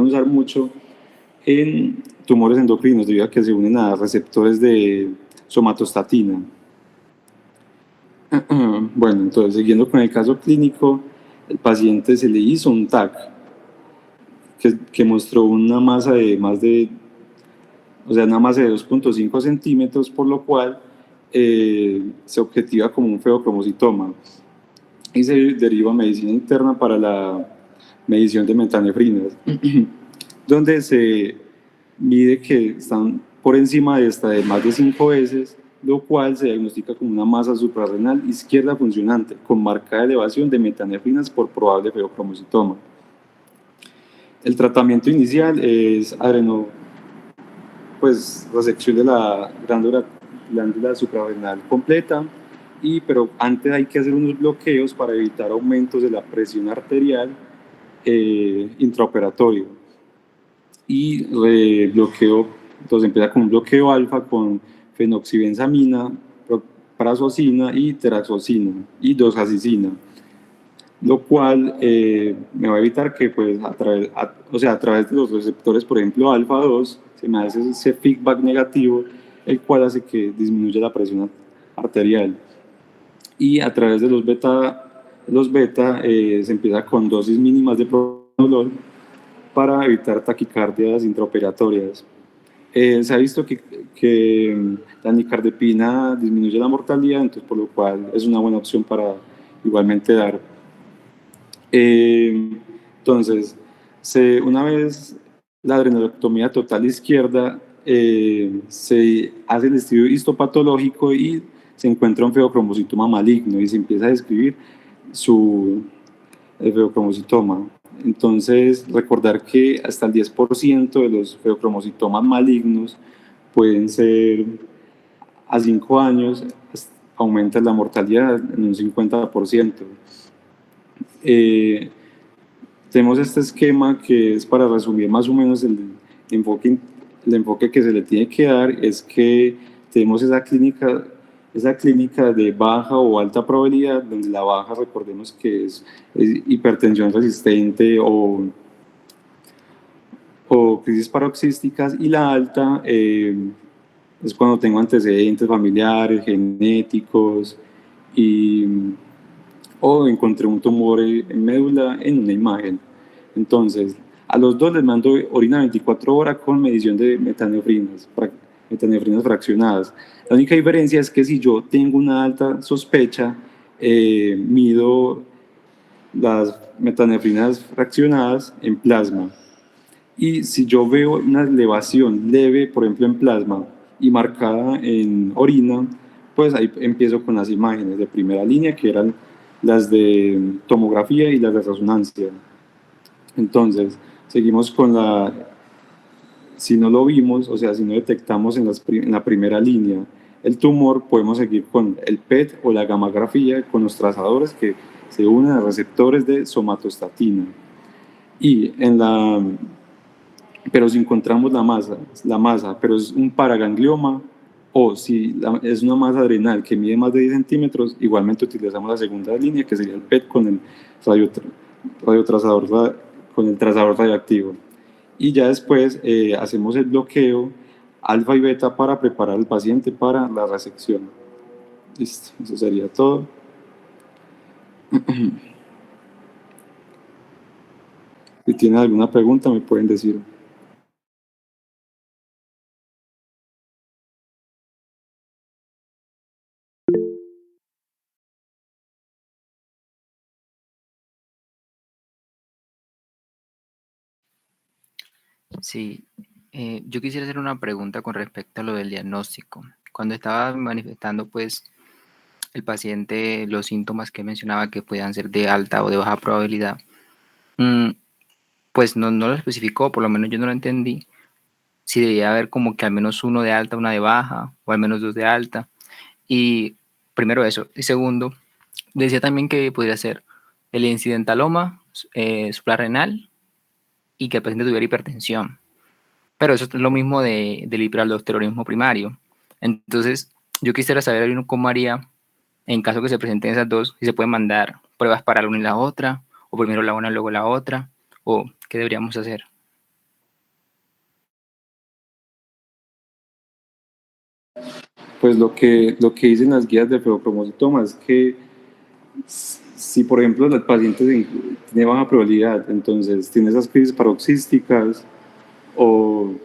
usar mucho en tumores endocrinos debido a que se unen a receptores de somatostatina. Bueno, entonces siguiendo con el caso clínico, el paciente se le hizo un TAC que mostró una masa de una masa de 2.5 centímetros, por lo cual se objetiva como un feocromocitoma y se deriva medicina interna para la medición de metanefrinas, donde se mide que están por encima de más de 5 veces, lo cual se diagnostica como una masa suprarrenal izquierda funcionante con marcada elevación de metanefrinas por probable feocromocitoma. El tratamiento inicial es resección de la glándula suprarrenal completa, pero antes hay que hacer unos bloqueos para evitar aumentos de la presión arterial intraoperatorio. Y bloqueo, entonces empieza con un bloqueo alfa con fenoxibenzamina, prazosina y teraxosina y doxazicina, lo cual me va a evitar que pues, a través de los receptores, por ejemplo alfa 2, se me hace ese feedback negativo, el cual hace que disminuya la presión arterial. Y a través de los beta se empieza con dosis mínimas de propranolol para evitar taquicardias intraoperatorias. Se ha visto que la nicardipina disminuye la mortalidad, entonces por lo cual es una buena opción para igualmente dar. Entonces, una vez la adrenalectomía total izquierda, se hace el estudio histopatológico y se encuentra un feocromocitoma maligno y se empieza a describir el feocromocitoma. Entonces, recordar que hasta el 10% de los feocromocitomas malignos pueden ser a 5 años, aumenta la mortalidad en un 50%. Tenemos este esquema que es para resumir más o menos el enfoque que se le tiene que dar, es que tenemos esa clínica de baja o alta probabilidad, donde la baja, recordemos que es hipertensión resistente o crisis paroxísticas, y la alta es cuando tengo antecedentes familiares, genéticos, o encontré un tumor en médula en una imagen. Entonces, a los dos les mando orina 24 horas con medición de metanefrinas fraccionadas. La única diferencia es que si yo tengo una alta sospecha, mido las metanefrinas fraccionadas en plasma. Y si yo veo una elevación leve, por ejemplo en plasma, y marcada en orina, pues ahí empiezo con las imágenes de primera línea, que eran las de tomografía y las de resonancia. Entonces, seguimos con si no lo vimos, o sea, si no detectamos en la primera línea el tumor, podemos seguir con el PET o la gammagrafía, con los trazadores que se unen a receptores de somatostatina. Y pero si encontramos la masa, pero es un paraganglioma, o si es una masa adrenal que mide más de 10 centímetros, igualmente utilizamos la segunda línea, que sería el PET con el con el trazador radioactivo. Y ya después hacemos el bloqueo alfa y beta para preparar al paciente para la resección. Listo, eso sería todo. Si tienen alguna pregunta, me pueden decir. Sí, yo quisiera hacer una pregunta con respecto a lo del diagnóstico. Cuando estaba manifestando, pues, el paciente los síntomas que mencionaba que podían ser de alta o de baja probabilidad, pues no lo especificó, por lo menos yo no lo entendí, si debía haber como que al menos uno de alta, una de baja, o al menos dos de alta. Y primero eso. Y segundo, decía también que podría ser el incidentaloma suprarrenal y que el paciente tuviera hipertensión. Pero eso es lo mismo del hiperaldosteronismo primario. Entonces, yo quisiera saber cómo haría en caso que se presenten esas dos, si se pueden mandar pruebas para la una y la otra, o primero la una y luego la otra, o qué deberíamos hacer. Pues lo que dicen las guías de feocromocitoma es que si, por ejemplo, el paciente tiene baja probabilidad, entonces tiene esas crisis paroxísticas o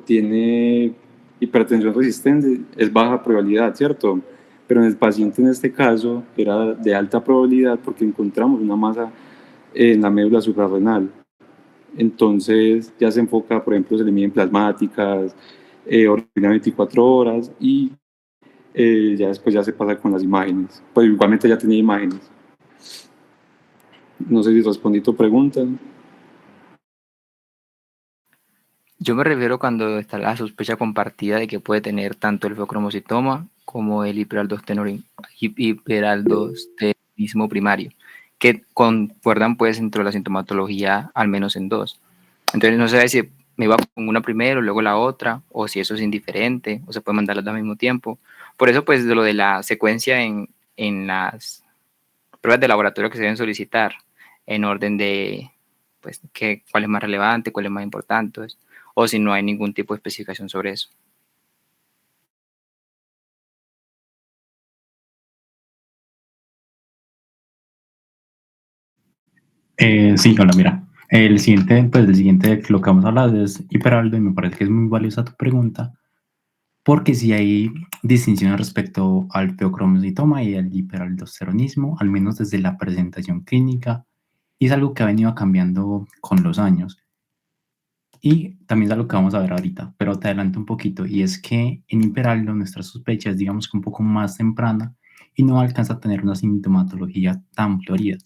tiene hipertensión resistente, es baja probabilidad, ¿cierto? Pero en el paciente en este caso era de alta probabilidad porque encontramos una masa en la médula suprarrenal. Entonces ya se enfoca, por ejemplo, se le miden plasmáticas, orina 24 horas y ya después ya se pasa con las imágenes. Pues igualmente ya tenía imágenes. No sé si respondí tu pregunta. Yo me refiero cuando está la sospecha compartida de que puede tener tanto el feocromocitoma como el hiperaldosteronismo primario, que concuerdan pues entre la sintomatología al menos en dos. Entonces no sé si me iba con una primero, luego la otra, o si eso es indiferente, o se puede mandar las dos al mismo tiempo. Por eso pues de lo de la secuencia en las pruebas de laboratorio que se deben solicitar en orden de pues cuál es más relevante, cuál es más importante, o si no hay ningún tipo de especificación sobre eso. Sí, hola, mira. El siguiente lo que vamos a hablar es hiperaldo y me parece que es muy valiosa tu pregunta porque si hay distinciones respecto al feocromocitoma y al hiperaldosteronismo, al menos desde la presentación clínica, y es algo que ha venido cambiando con los años. Y también es algo que vamos a ver ahorita, pero te adelanto un poquito, y es que en hiperaldo nuestra sospecha es digamos que un poco más temprana y no alcanza a tener una sintomatología tan florida.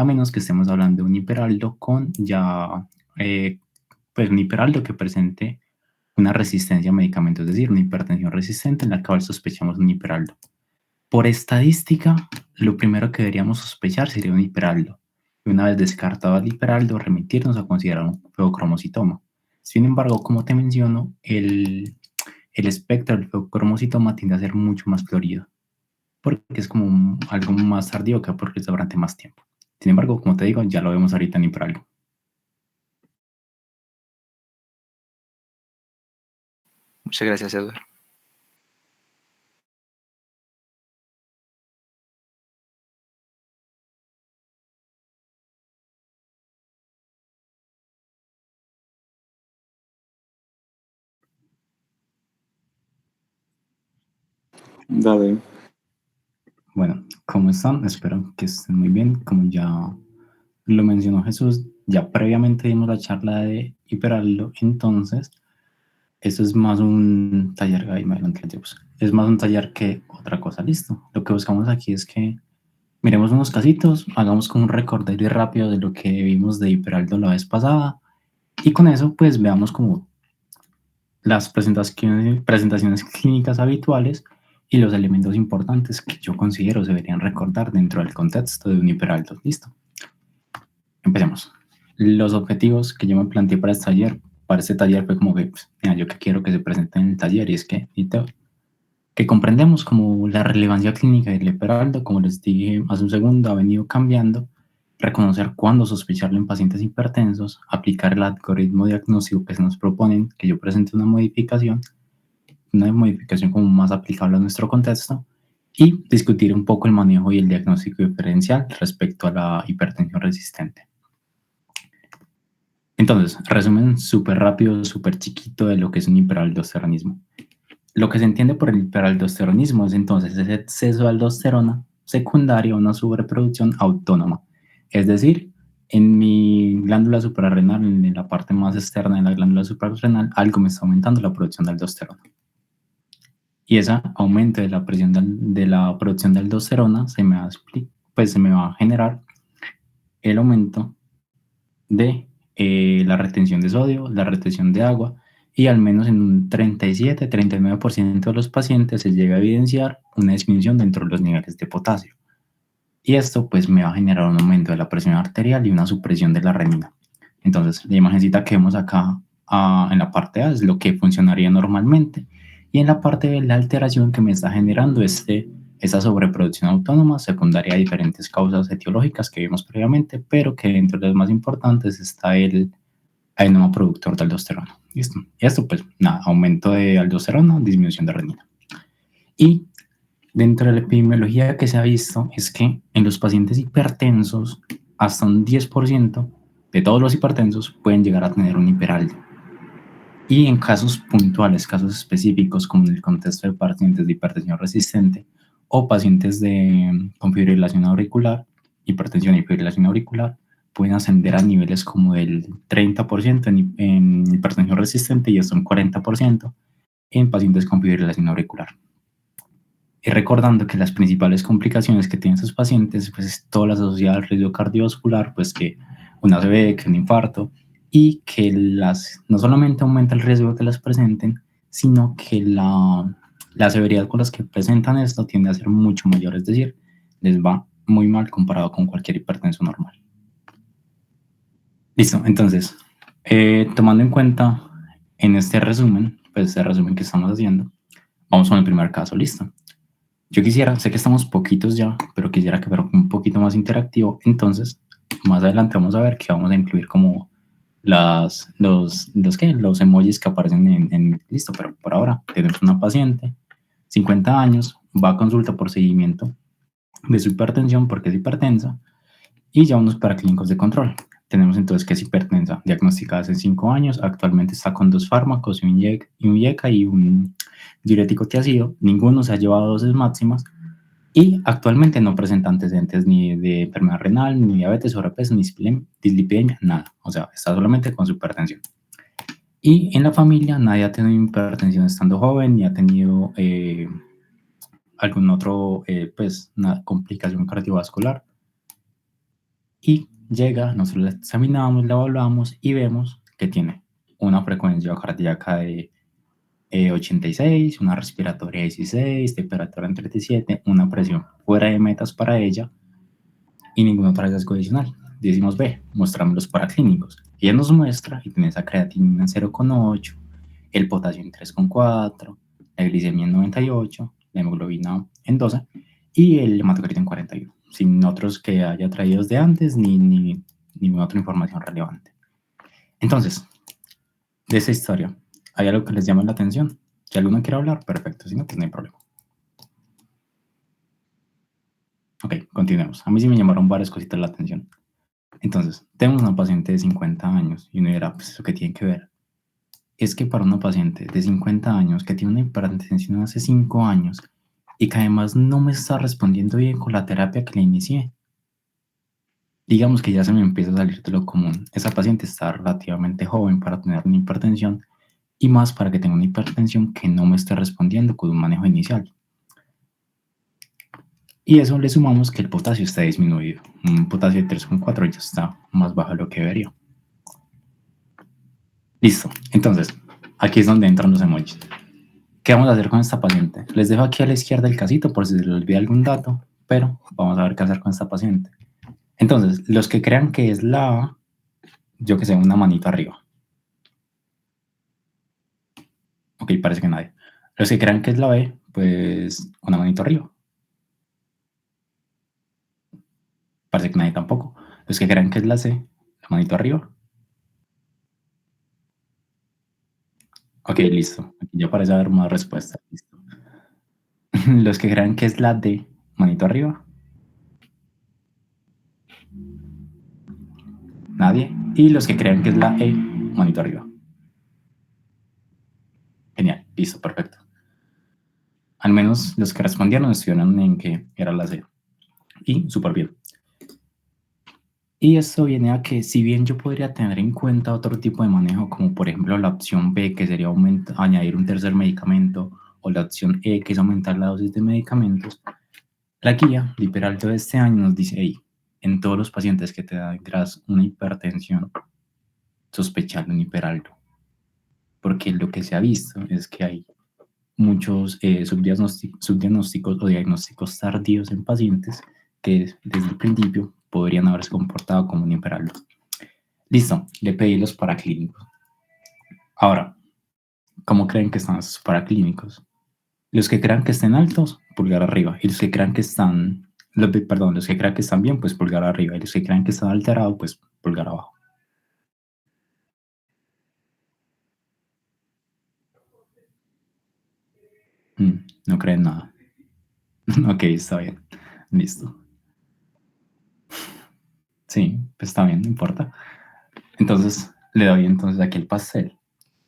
a menos que estemos hablando de un hiperaldo con ya, pues un hiperaldo que presente una resistencia a medicamentos, es decir, una hipertensión resistente en la cual sospechamos un hiperaldo. Por estadística, lo primero que deberíamos sospechar sería un hiperaldo. Y una vez descartado el hiperaldo, remitirnos a considerar un feocromocitoma. Sin embargo, como te menciono, el espectro del feocromocitoma tiende a ser mucho más florido, porque es como algo más tardío que porque es durante más tiempo. Sin embargo, como te digo, ya lo vemos ahorita en hiperaldo. Muchas gracias, Eduardo. Dale. Bueno, ¿cómo están? Espero que estén muy bien. Como ya lo mencionó Jesús, ya previamente dimos la charla de hiperaldo, entonces eso es más un taller, ahí me adelanté, pues, es más un taller que otra cosa, listo. Lo que buscamos aquí es que miremos unos casitos, hagamos como un recorderis rápido de lo que vimos de hiperaldo la vez pasada y con eso pues veamos como las presentaciones clínicas habituales y los elementos importantes que yo considero se deberían recordar dentro del contexto de un hiperaldo. Listo. Empecemos. Los objetivos que yo me planteé para este taller fue como que, pues, mira, yo que quiero que se presente en el taller y es que comprendemos como la relevancia clínica del hiperaldo, como les dije hace un segundo, ha venido cambiando, reconocer cuándo sospecharlo en pacientes hipertensos, aplicar el algoritmo diagnóstico que se nos proponen, que yo presente una modificación como más aplicable a nuestro contexto, y discutir un poco el manejo y el diagnóstico diferencial respecto a la hipertensión resistente. Entonces, resumen súper rápido, súper chiquito de lo que es un hiperaldosteronismo. Lo que se entiende por el hiperaldosteronismo es entonces ese exceso de aldosterona secundaria a una sobreproducción autónoma. Es decir, en mi glándula suprarrenal, en la parte más externa de la glándula suprarrenal, algo me está aumentando la producción de aldosterona. Y ese aumento de la presión de la producción de aldosterona se me va a generar el aumento de la retención de sodio, la retención de agua, y al menos en un 37-39% de los pacientes se llega a evidenciar una disminución dentro de los niveles de potasio. Y esto pues me va a generar un aumento de la presión arterial y una supresión de la renina. Entonces, la imagencita que vemos acá en la parte A es lo que funcionaría normalmente, y en la parte B la alteración que me está generando esa sobreproducción autónoma secundaria a diferentes causas etiológicas que vimos previamente, pero que dentro de las más importantes está el adenoma productor de aldosterona. ¿Listo? Y esto, pues, nada, aumento de aldosterona, disminución de renina. Y dentro de la epidemiología que se ha visto es que en los pacientes hipertensos, hasta un 10% de todos los hipertensos pueden llegar a tener un hiperaldo. Y en casos puntuales, casos específicos, como en el contexto de pacientes de hipertensión resistente o pacientes con fibrilación auricular, hipertensión y fibrilación auricular, pueden ascender a niveles como del 30% en hipertensión resistente y hasta un 40% en pacientes con fibrilación auricular. Y recordando que las principales complicaciones que tienen estos pacientes, pues es todas las asociadas al riesgo cardiovascular, pues que una ACV, que un infarto, y que no solamente aumenta el riesgo de que las presenten, sino que la severidad con las que presentan esto tiende a ser mucho mayor, es decir, les va muy mal comparado con cualquier hipertenso normal. Listo, entonces, tomando en cuenta en este resumen, pues este resumen que estamos haciendo, vamos con el primer caso, listo. Yo sé que estamos poquitos ya, pero quisiera que fuera un poquito más interactivo, entonces más adelante vamos a ver que vamos a incluir como los emojis que aparecen listo, pero por ahora tenemos una paciente, 50 años, va a consulta por seguimiento de su hipertensión porque es hipertensa y ya unos paraclínicos de control. Tenemos entonces que es hipertensa, diagnosticada hace 5 años, actualmente está con 2 fármacos, un IECA y un diurético tiazida, ninguno se ha llevado a dosis máximas y actualmente no presenta antecedentes ni de enfermedad renal, ni diabetes, sobrepeso, ni dislipidemia, nada. O sea, está solamente con su hipertensión. Y en la familia nadie ha tenido hipertensión estando joven, ni ha tenido algún otro, una complicación cardiovascular. y llega, nosotros la examinamos, la evaluamos y vemos que tiene una frecuencia cardíaca de 86, una respiratoria 16, temperatura en 37, una presión fuera de metas para ella y ningún otro hallazgo adicional. Decimos B, mostramos los paraclínicos. Ella nos muestra y tiene esa creatinina en 0,8, el potasio en 3,4, la glicemia en 98, la hemoglobina en 12 y el hematocrito en 41, sin otros que haya traído de antes ni ninguna otra información relevante. Entonces, de esa historia, ¿hay algo que les llame la atención? Si alguno quiere hablar, perfecto, si no, pues no hay problema. Ok, continuemos. A mí sí me llamaron varias cositas la atención. Entonces, tenemos una paciente de 50 años y uno dirá, pues eso que tiene que ver. Es que para una paciente de 50 años que tiene una hipertensión hace 5 años y que además no me está respondiendo bien con la terapia que le inicié, digamos que ya se me empieza a salir de lo común. Esa paciente está relativamente joven para tener una hipertensión y más para que tenga una hipertensión que no me esté respondiendo con un manejo inicial. Y eso le sumamos que el potasio está disminuido. Un potasio de 3,4 ya está más bajo de lo que debería. Listo. Entonces, aquí es donde entran los emojis. ¿Qué vamos a hacer con esta paciente? Les dejo aquí a la izquierda el casito por si se les olvida algún dato, pero vamos a ver qué hacer con esta paciente. Entonces, los que crean que es la A, yo que sé, una manito arriba. Ok, parece que nadie. Los que crean que es la B, pues una manito arriba. Parece que nadie tampoco. Los que crean que es la C, la manito arriba. Ok, listo. Aquí ya parece haber más respuestas. Listo. Los que crean que es la D, manito arriba. Nadie. Y los que crean que es la E, manito arriba. Genial, listo, perfecto. Al menos los que respondieron estuvieron en que era la C. Y súper bien. Y esto viene a que si bien yo podría tener en cuenta otro tipo de manejo, como por ejemplo la opción B, que sería añadir un tercer medicamento, o la opción E, que es aumentar la dosis de medicamentos, la guía de hiperalto de este año nos dice, hey, en todos los pacientes que te tendrás una hipertensión, sospechar de un hiperalto. Porque lo que se ha visto es que hay muchos subdiagnósticos o diagnósticos tardíos en pacientes que desde el principio podrían haberse comportado como un hiperalto. Listo, le pedí los paraclínicos. Ahora, ¿cómo creen que están esos paraclínicos? Los que crean que estén altos, pulgar arriba. Y los que crean que están, los que crean que están bien, pues pulgar arriba. Y los que crean que están alterados, pues pulgar abajo. No creen nada. Ok, está bien. Listo. Sí, pues está bien, no importa. Entonces, le doy entonces aquí el pastel.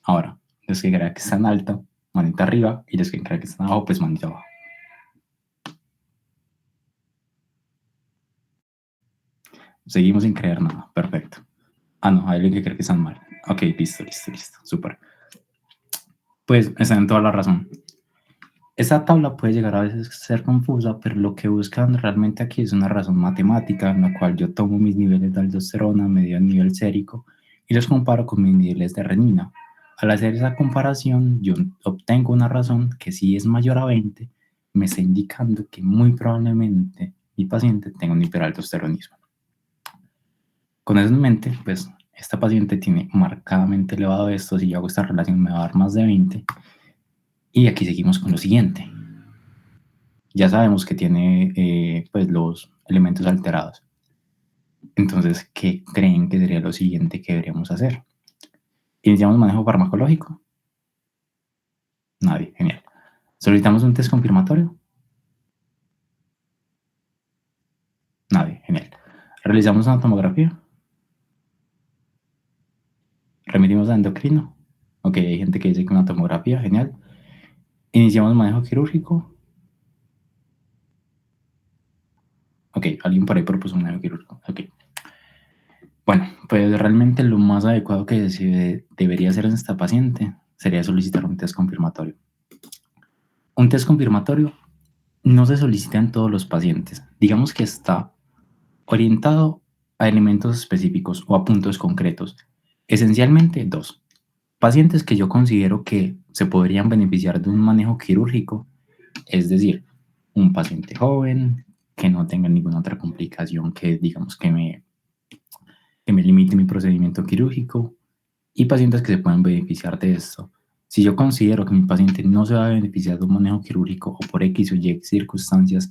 Ahora, los que crean que están alto, manita arriba. Y los que crean que están abajo, pues manita abajo. Seguimos sin creer nada. Perfecto. Ah, no, hay alguien que cree que están mal. Ok, listo. Súper. Pues está en toda la razón. Esa tabla puede llegar a veces a ser confusa, pero lo que buscan realmente aquí es una razón matemática en la cual yo tomo mis niveles de aldosterona, medio el nivel sérico y los comparo con mis niveles de renina. Al hacer esa comparación, yo obtengo una razón que si es mayor a 20, me está indicando que muy probablemente mi paciente tenga un hiperaldosteronismo. Con eso en mente, pues esta paciente tiene marcadamente elevado esto. Si yo hago esta relación me va a dar más de 20. Y aquí seguimos con lo siguiente. Ya sabemos que tiene pues los elementos alterados. Entonces, ¿qué creen que sería lo siguiente que deberíamos hacer? ¿Iniciamos manejo farmacológico? Nadie, genial. ¿Solicitamos un test confirmatorio? Nadie, genial. ¿Realizamos una tomografía? ¿Remitimos a endocrino? Ok, hay gente que dice que una tomografía, genial. ¿Iniciamos manejo quirúrgico? Ok, alguien por ahí propuso un manejo quirúrgico. Ok. Bueno, pues realmente lo más adecuado que debería hacer en esta paciente sería solicitar un test confirmatorio. Un test confirmatorio no se solicita en todos los pacientes. Digamos que está orientado a elementos específicos o a puntos concretos. Esencialmente 2. Pacientes que yo considero que se podrían beneficiar de un manejo quirúrgico, es decir, un paciente joven, que no tenga ninguna otra complicación que digamos que me limite mi procedimiento quirúrgico, y pacientes que se puedan beneficiar de esto. Si yo considero que mi paciente no se va a beneficiar de un manejo quirúrgico o por X o Y circunstancias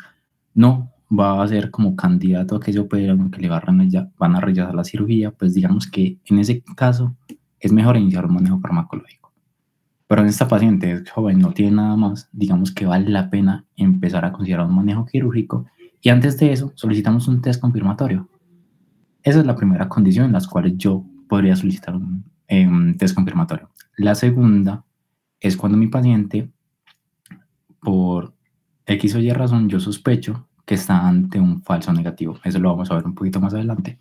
no va a ser como candidato a que se operen o que le van a rechazar la cirugía, pues digamos que en ese caso es mejor iniciar un manejo farmacológico. Pero en esta paciente es joven, no tiene nada más, digamos que vale la pena empezar a considerar un manejo quirúrgico, y antes de eso solicitamos un test confirmatorio. Esa es la primera condición en la cual yo podría solicitar un test confirmatorio. La segunda es cuando mi paciente, por X o Y razón, yo sospecho que está ante un falso negativo. Eso lo vamos a ver un poquito más adelante.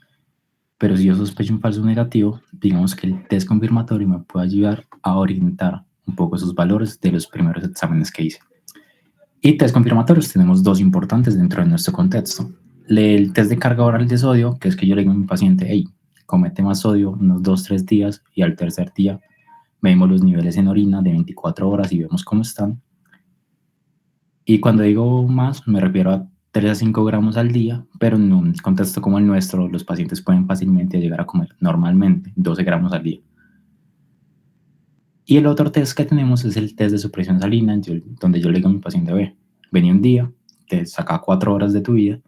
Pero si yo sospecho un falso negativo, digamos que el test confirmatorio me puede ayudar a orientar un poco esos valores de los primeros exámenes que hice. Y test confirmatorios tenemos 2 importantes dentro de nuestro contexto. El test de carga oral de sodio, que es que yo le digo a mi paciente, hey, comete más sodio unos 2-3 días, y al tercer día medimos los niveles en orina de 24 horas y vemos cómo están. Y cuando digo más, me refiero a 3 a 5 gramos al día, pero en un contexto como el nuestro, los pacientes pueden fácilmente llegar a comer normalmente 12 gramos al día. Y el otro test que tenemos es el test de supresión salina, donde yo le digo a mi paciente, vení un día, te saca 4 horas de tu vida,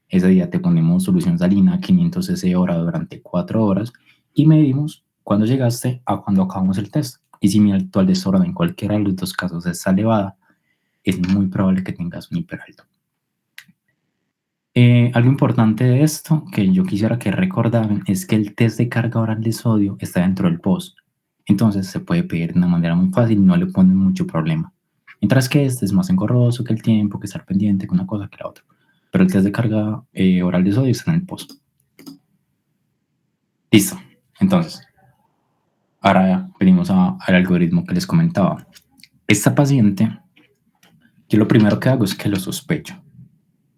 ese día te ponemos solución salina 500 cc hora durante 4 horas y medimos cuando llegaste a cuando acabamos el test. Y si mi actual desorden en cualquiera de los 2 casos está elevada, es muy probable que tengas un hiperalto. Algo importante de esto que yo quisiera que recordaran es que el test de carga oral de sodio está dentro del POS. Entonces se puede pedir de una manera muy fácil, no le ponen mucho problema. Mientras que este es más engorroso, que el tiempo, que estar pendiente, que una cosa que la otra. Pero el test de carga oral de sodio está en el POS. Listo. Entonces, ahora venimos al algoritmo que les comentaba. Esta paciente, yo lo primero que hago es que lo sospecho,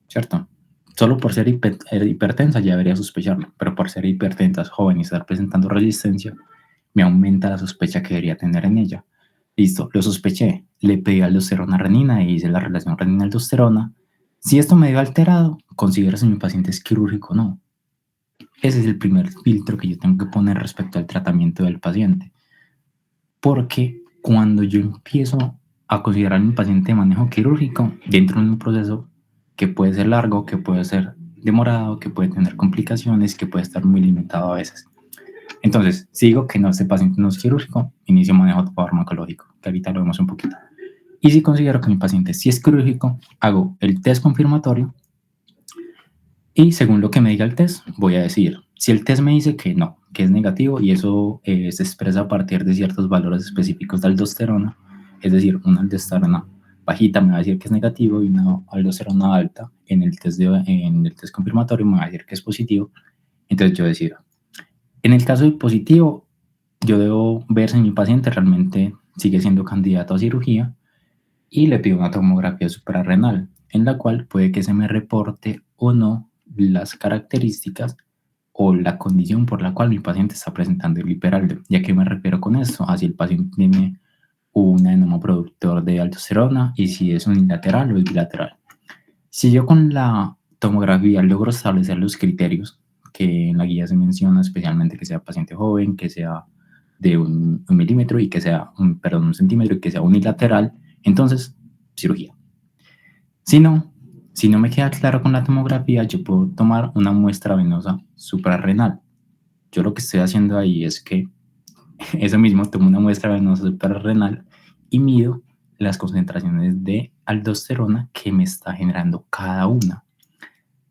¿cierto? Solo por ser hipertensa ya debería sospecharlo, pero por ser hipertensa, joven y estar presentando resistencia, me aumenta la sospecha que debería tener en ella. Listo, lo sospeché, le pedí aldosterona renina y hice la relación renina-aldosterona. Si esto me dio alterado, considero si mi paciente es quirúrgico o no. Ese es el primer filtro que yo tengo que poner respecto al tratamiento del paciente. Porque cuando yo empiezo a considerar a mi paciente de manejo quirúrgico, dentro de un proceso que puede ser largo, que puede ser demorado, que puede tener complicaciones, que puede estar muy limitado a veces. Entonces, si digo que no, este paciente no es quirúrgico, inicio manejo farmacológico, que ahorita lo vemos un poquito. Y si considero que mi paciente sí es quirúrgico, hago el test confirmatorio y según lo que me diga el test, voy a decir, si el test me dice que no, que es negativo y eso se expresa a partir de ciertos valores específicos de aldosterona, es decir, una aldosterona bajita me va a decir que es negativo y una aldosterona alta en el test confirmatorio me va a decir que es positivo, entonces yo decido. En el caso de positivo, yo debo ver si mi paciente realmente sigue siendo candidato a cirugía y le pido una tomografía suprarrenal, en la cual puede que se me reporte o no las características o la condición por la cual mi paciente está presentando el hiperaldo. ¿Y a qué me refiero con esto? A si el paciente tiene un adenoma productor de aldosterona y si es unilateral o es bilateral. Si yo con la tomografía logro establecer los criterios que en la guía se menciona, especialmente que sea paciente joven, que sea de un milímetro y que sea, un centímetro y que sea unilateral, entonces cirugía. Si no me queda claro con la tomografía, yo puedo tomar una muestra venosa suprarrenal. Yo lo que estoy haciendo ahí es que eso mismo, tomo una muestra venosa suprarrenal y mido las concentraciones de aldosterona que me está generando cada una.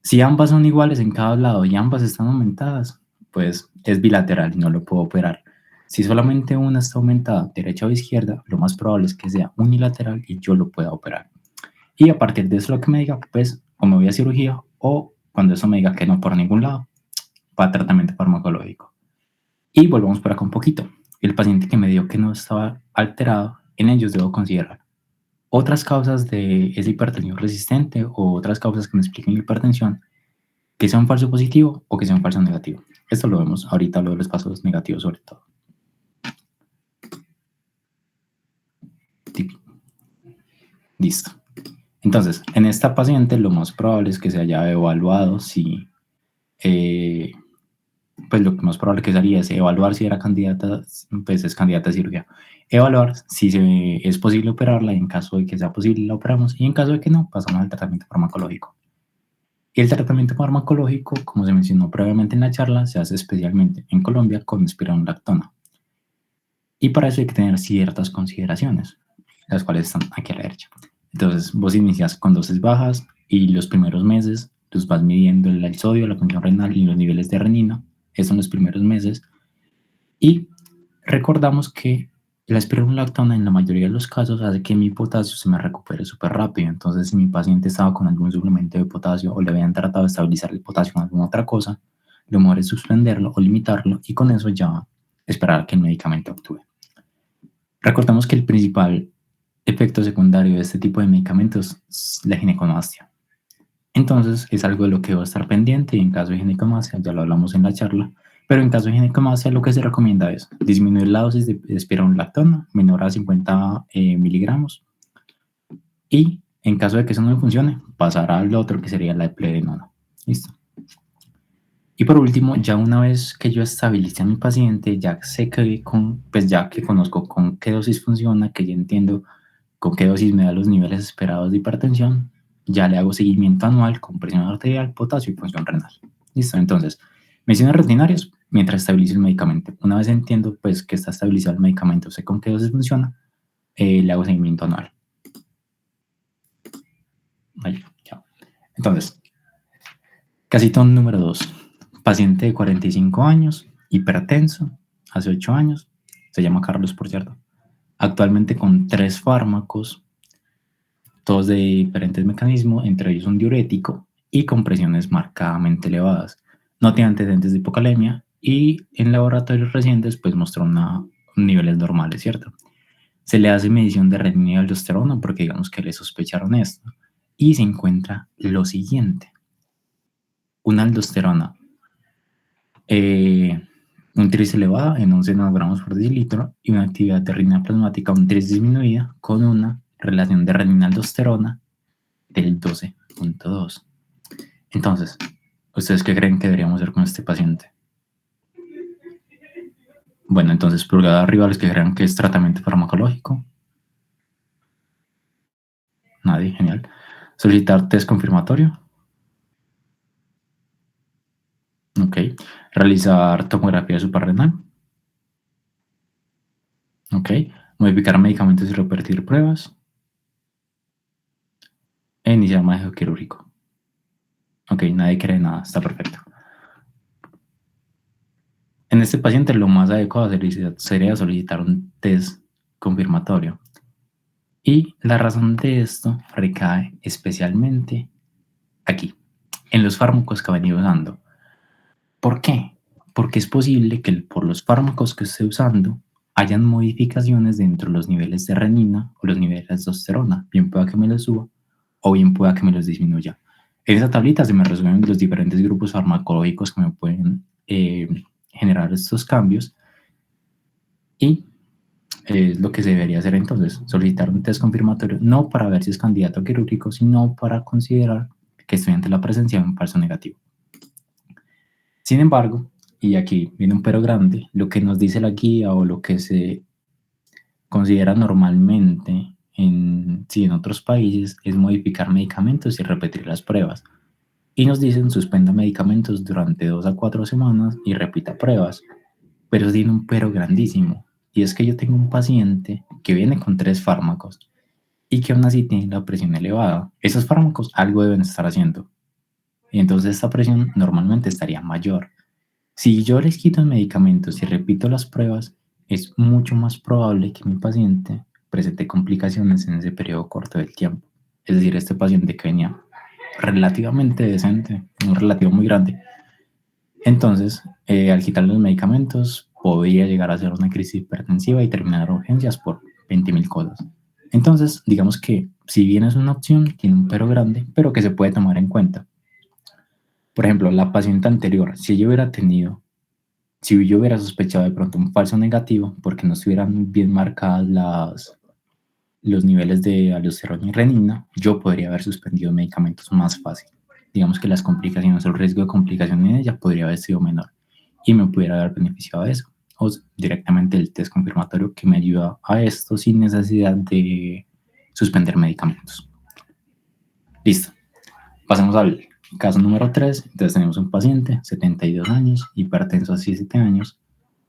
Si ambas son iguales en cada lado y ambas están aumentadas, pues es bilateral y no lo puedo operar. Si solamente una está aumentada, derecha o izquierda, lo más probable es que sea unilateral y yo lo pueda operar. Y a partir de eso lo que me diga, pues o me voy a cirugía o cuando eso me diga que no por ningún lado, para tratamiento farmacológico. Y volvamos por acá un poquito. El paciente que me dijo que no estaba alterado, en ellos debo considerar otras causas de esa hipertensión resistente o otras causas que me expliquen la hipertensión que sea un falso positivo o que sea un falso negativo. Esto lo vemos ahorita, lo de los falsos negativos sobre todo. Listo. Entonces, en esta paciente lo más probable es que se haya evaluado si, pues lo más probable que se haría es evaluar si era candidata, pues es candidata a cirugía. Evaluar si es posible operarla, y en caso de que sea posible la operamos, y en caso de que no, pasamos al tratamiento farmacológico. Y el tratamiento farmacológico, como se mencionó previamente en la charla, se hace especialmente en Colombia con espironolactona. Y para eso hay que tener ciertas consideraciones, las cuales están aquí a la derecha. Entonces, vos inicias con dosis bajas y los primeros meses los vas midiendo el sodio, la función renal y los niveles de renina. Esos son los primeros meses. Y recordamos que la espironolactona en la mayoría de los casos hace que mi potasio se me recupere súper rápido. Entonces, si mi paciente estaba con algún suplemento de potasio o le habían tratado de estabilizar el potasio con alguna otra cosa, lo mejor es suspenderlo o limitarlo y con eso ya esperar que el medicamento actúe. Recordamos que el principal efecto secundario de este tipo de medicamentos es la ginecomastia. Entonces, es algo de lo que debo estar pendiente y en caso de ginecomastia, ya lo hablamos en la charla, pero en caso de ginecomastia lo que se recomienda es disminuir la dosis de espironolactona menor a 50 miligramos y en caso de que eso no funcione, pasar al otro que sería la eplerenona. Listo. Y por último, ya una vez que yo estabilice a mi paciente, ya sé que ya que conozco con qué dosis funciona, que ya entiendo con qué dosis me da los niveles esperados de hipertensión, ya le hago seguimiento anual con presión arterial, potasio y función renal. Listo, entonces, mediciones rutinarias mientras estabilizo el medicamento. Una vez entiendo pues que está estabilizado el medicamento, sé con qué dosis funciona, le hago seguimiento anual. Ahí, ya. Entonces, casito número 2. Paciente de 45 años, hipertenso, hace 8 años, se llama Carlos, por cierto. Actualmente con 3 fármacos, todos de diferentes mecanismos, entre ellos un diurético y con presiones marcadamente elevadas. No tiene antecedentes de hipocalemia y en laboratorios recientes pues mostró niveles normales, ¿cierto? Se le hace medición de renina y aldosterona porque digamos que le sospecharon esto y se encuentra lo siguiente. Una aldosterona un tris elevada en 11 nanogramos por decilitro y una actividad de renina plasmática, un tris disminuida con una relación de renina-aldosterona del 12.2. Entonces, ¿ustedes qué creen que deberíamos hacer con este paciente? Bueno, entonces, pulgada arriba los que crean que es tratamiento farmacológico. Nadie, genial. Solicitar test confirmatorio. Ok. Realizar tomografía suprarrenal. Ok. Modificar medicamentos y repetir pruebas. E iniciar manejo quirúrgico. Ok, nadie cree nada, está perfecto. En este paciente lo más adecuado sería solicitar un test confirmatorio. Y la razón de esto recae especialmente aquí, en los fármacos que ha venido usando. ¿Por qué? Porque es posible que por los fármacos que esté usando hayan modificaciones dentro de los niveles de renina o los niveles de aldosterona. Bien pueda que me los suba o bien pueda que me los disminuya. En esa tablita se me resuelven los diferentes grupos farmacológicos que me pueden generar estos cambios y es lo que se debería hacer entonces, solicitar un test confirmatorio, no para ver si es candidato quirúrgico, sino para considerar que estoy ante la presencia de un falso negativo. Sin embargo, y aquí viene un pero grande, lo que nos dice la guía o lo que se considera normalmente en otros países es modificar medicamentos y repetir las pruebas. Y nos dicen suspenda medicamentos durante 2 a 4 semanas y repita pruebas. Pero tiene un pero grandísimo. Y es que yo tengo un paciente que viene con 3 fármacos y que aún así tiene la presión elevada. Esos fármacos algo deben estar haciendo. Y entonces esta presión normalmente estaría mayor. Si yo les quito los medicamentos y repito las pruebas, es mucho más probable que mi paciente presente complicaciones en ese periodo corto del tiempo. Es decir, este paciente que venía relativamente decente, un relativo muy grande. Entonces, al quitar los medicamentos, podría llegar a ser una crisis hipertensiva y terminar en urgencias por 20.000 cosas. Entonces, digamos que si bien es una opción, tiene un pero grande, pero que se puede tomar en cuenta. Por ejemplo, la paciente anterior, si yo hubiera sospechado de pronto un falso negativo, porque no estuvieran bien marcadas los niveles de aldosterona y renina, yo podría haber suspendido medicamentos más fácil. Digamos que las complicaciones, el riesgo de complicación en ella podría haber sido menor y me pudiera haber beneficiado de eso. O directamente el test confirmatorio que me ayuda a esto sin necesidad de suspender medicamentos. Listo. Pasemos al caso número 3. Entonces tenemos un paciente, 72 años, hipertenso hace 7 años,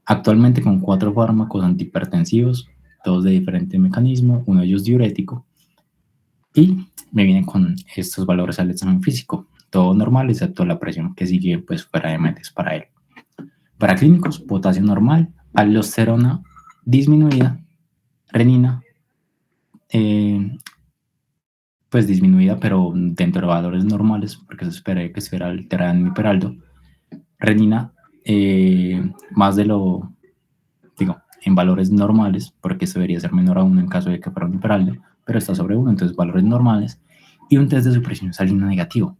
actualmente con 4 fármacos antihipertensivos, todos de diferente mecanismo, uno de ellos diurético, y me viene con estos valores al examen físico, todo normal excepto la presión que sigue pues fuera de metas para él. Para clínicos, potasio normal, aldosterona disminuida, renina pues disminuida, pero dentro de valores normales, porque se espera que estuviera alterada en hiperaldo. Renina más de lo, en valores normales, porque esto debería ser menor a 1 en caso de que fuera un hiperaldo, pero está sobre 1, entonces valores normales, y un test de supresión salina negativo.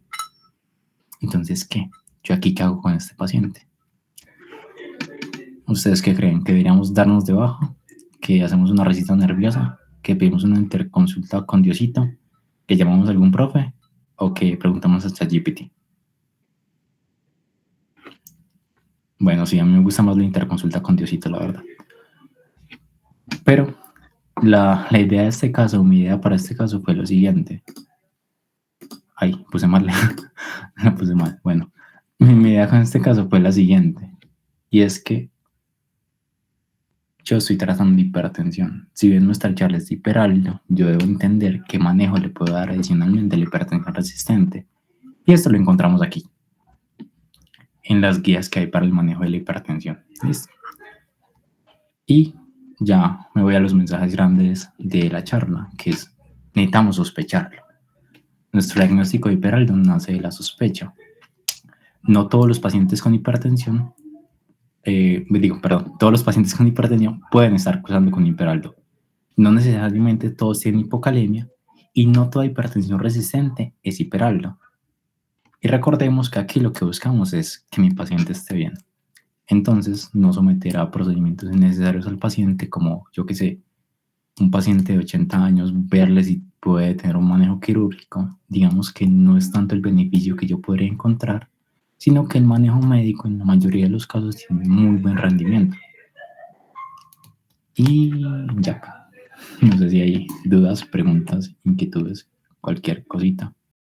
Entonces, ¿qué? ¿Yo aquí qué hago con este paciente? ¿Ustedes qué creen? ¿Que deberíamos darnos de baja? ¿Que hacemos una recita nerviosa? ¿Que pedimos una interconsulta con Diosito? ¿Que llamamos a algún profe? ¿O que preguntamos a ChatGPT? Bueno, sí, a mí me gusta más la interconsulta con Diosito, la verdad. Pero la idea de este caso, mi idea para este caso fue lo siguiente. Ay, puse mal. La puse mal. Bueno, mi idea con este caso fue la siguiente. Y es que yo estoy tratando de hipertensión. Si bien nuestra charla es de hiperaldo, yo debo entender qué manejo le puedo dar adicionalmente a la hipertensión resistente. Y esto lo encontramos aquí, en las guías que hay para el manejo de la hipertensión. ¿Listo? Y ya me voy a los mensajes grandes de la charla, que es, necesitamos sospecharlo. Nuestro diagnóstico de hiperaldo nace de la sospecha. No todos los pacientes con hipertensión, todos los pacientes con hipertensión pueden estar cursando con hiperaldo. No necesariamente todos tienen hipocalemia y no toda hipertensión resistente es hiperaldo. Y recordemos que aquí lo que buscamos es que mi paciente esté bien. Entonces, no someter a procedimientos innecesarios al paciente, como, yo qué sé, un paciente de 80 años, verle si puede tener un manejo quirúrgico. Digamos que no es tanto el beneficio que yo podría encontrar, sino que el manejo médico en la mayoría de los casos tiene muy buen rendimiento. Y ya, no sé si hay dudas, preguntas, inquietudes, cualquier cosita.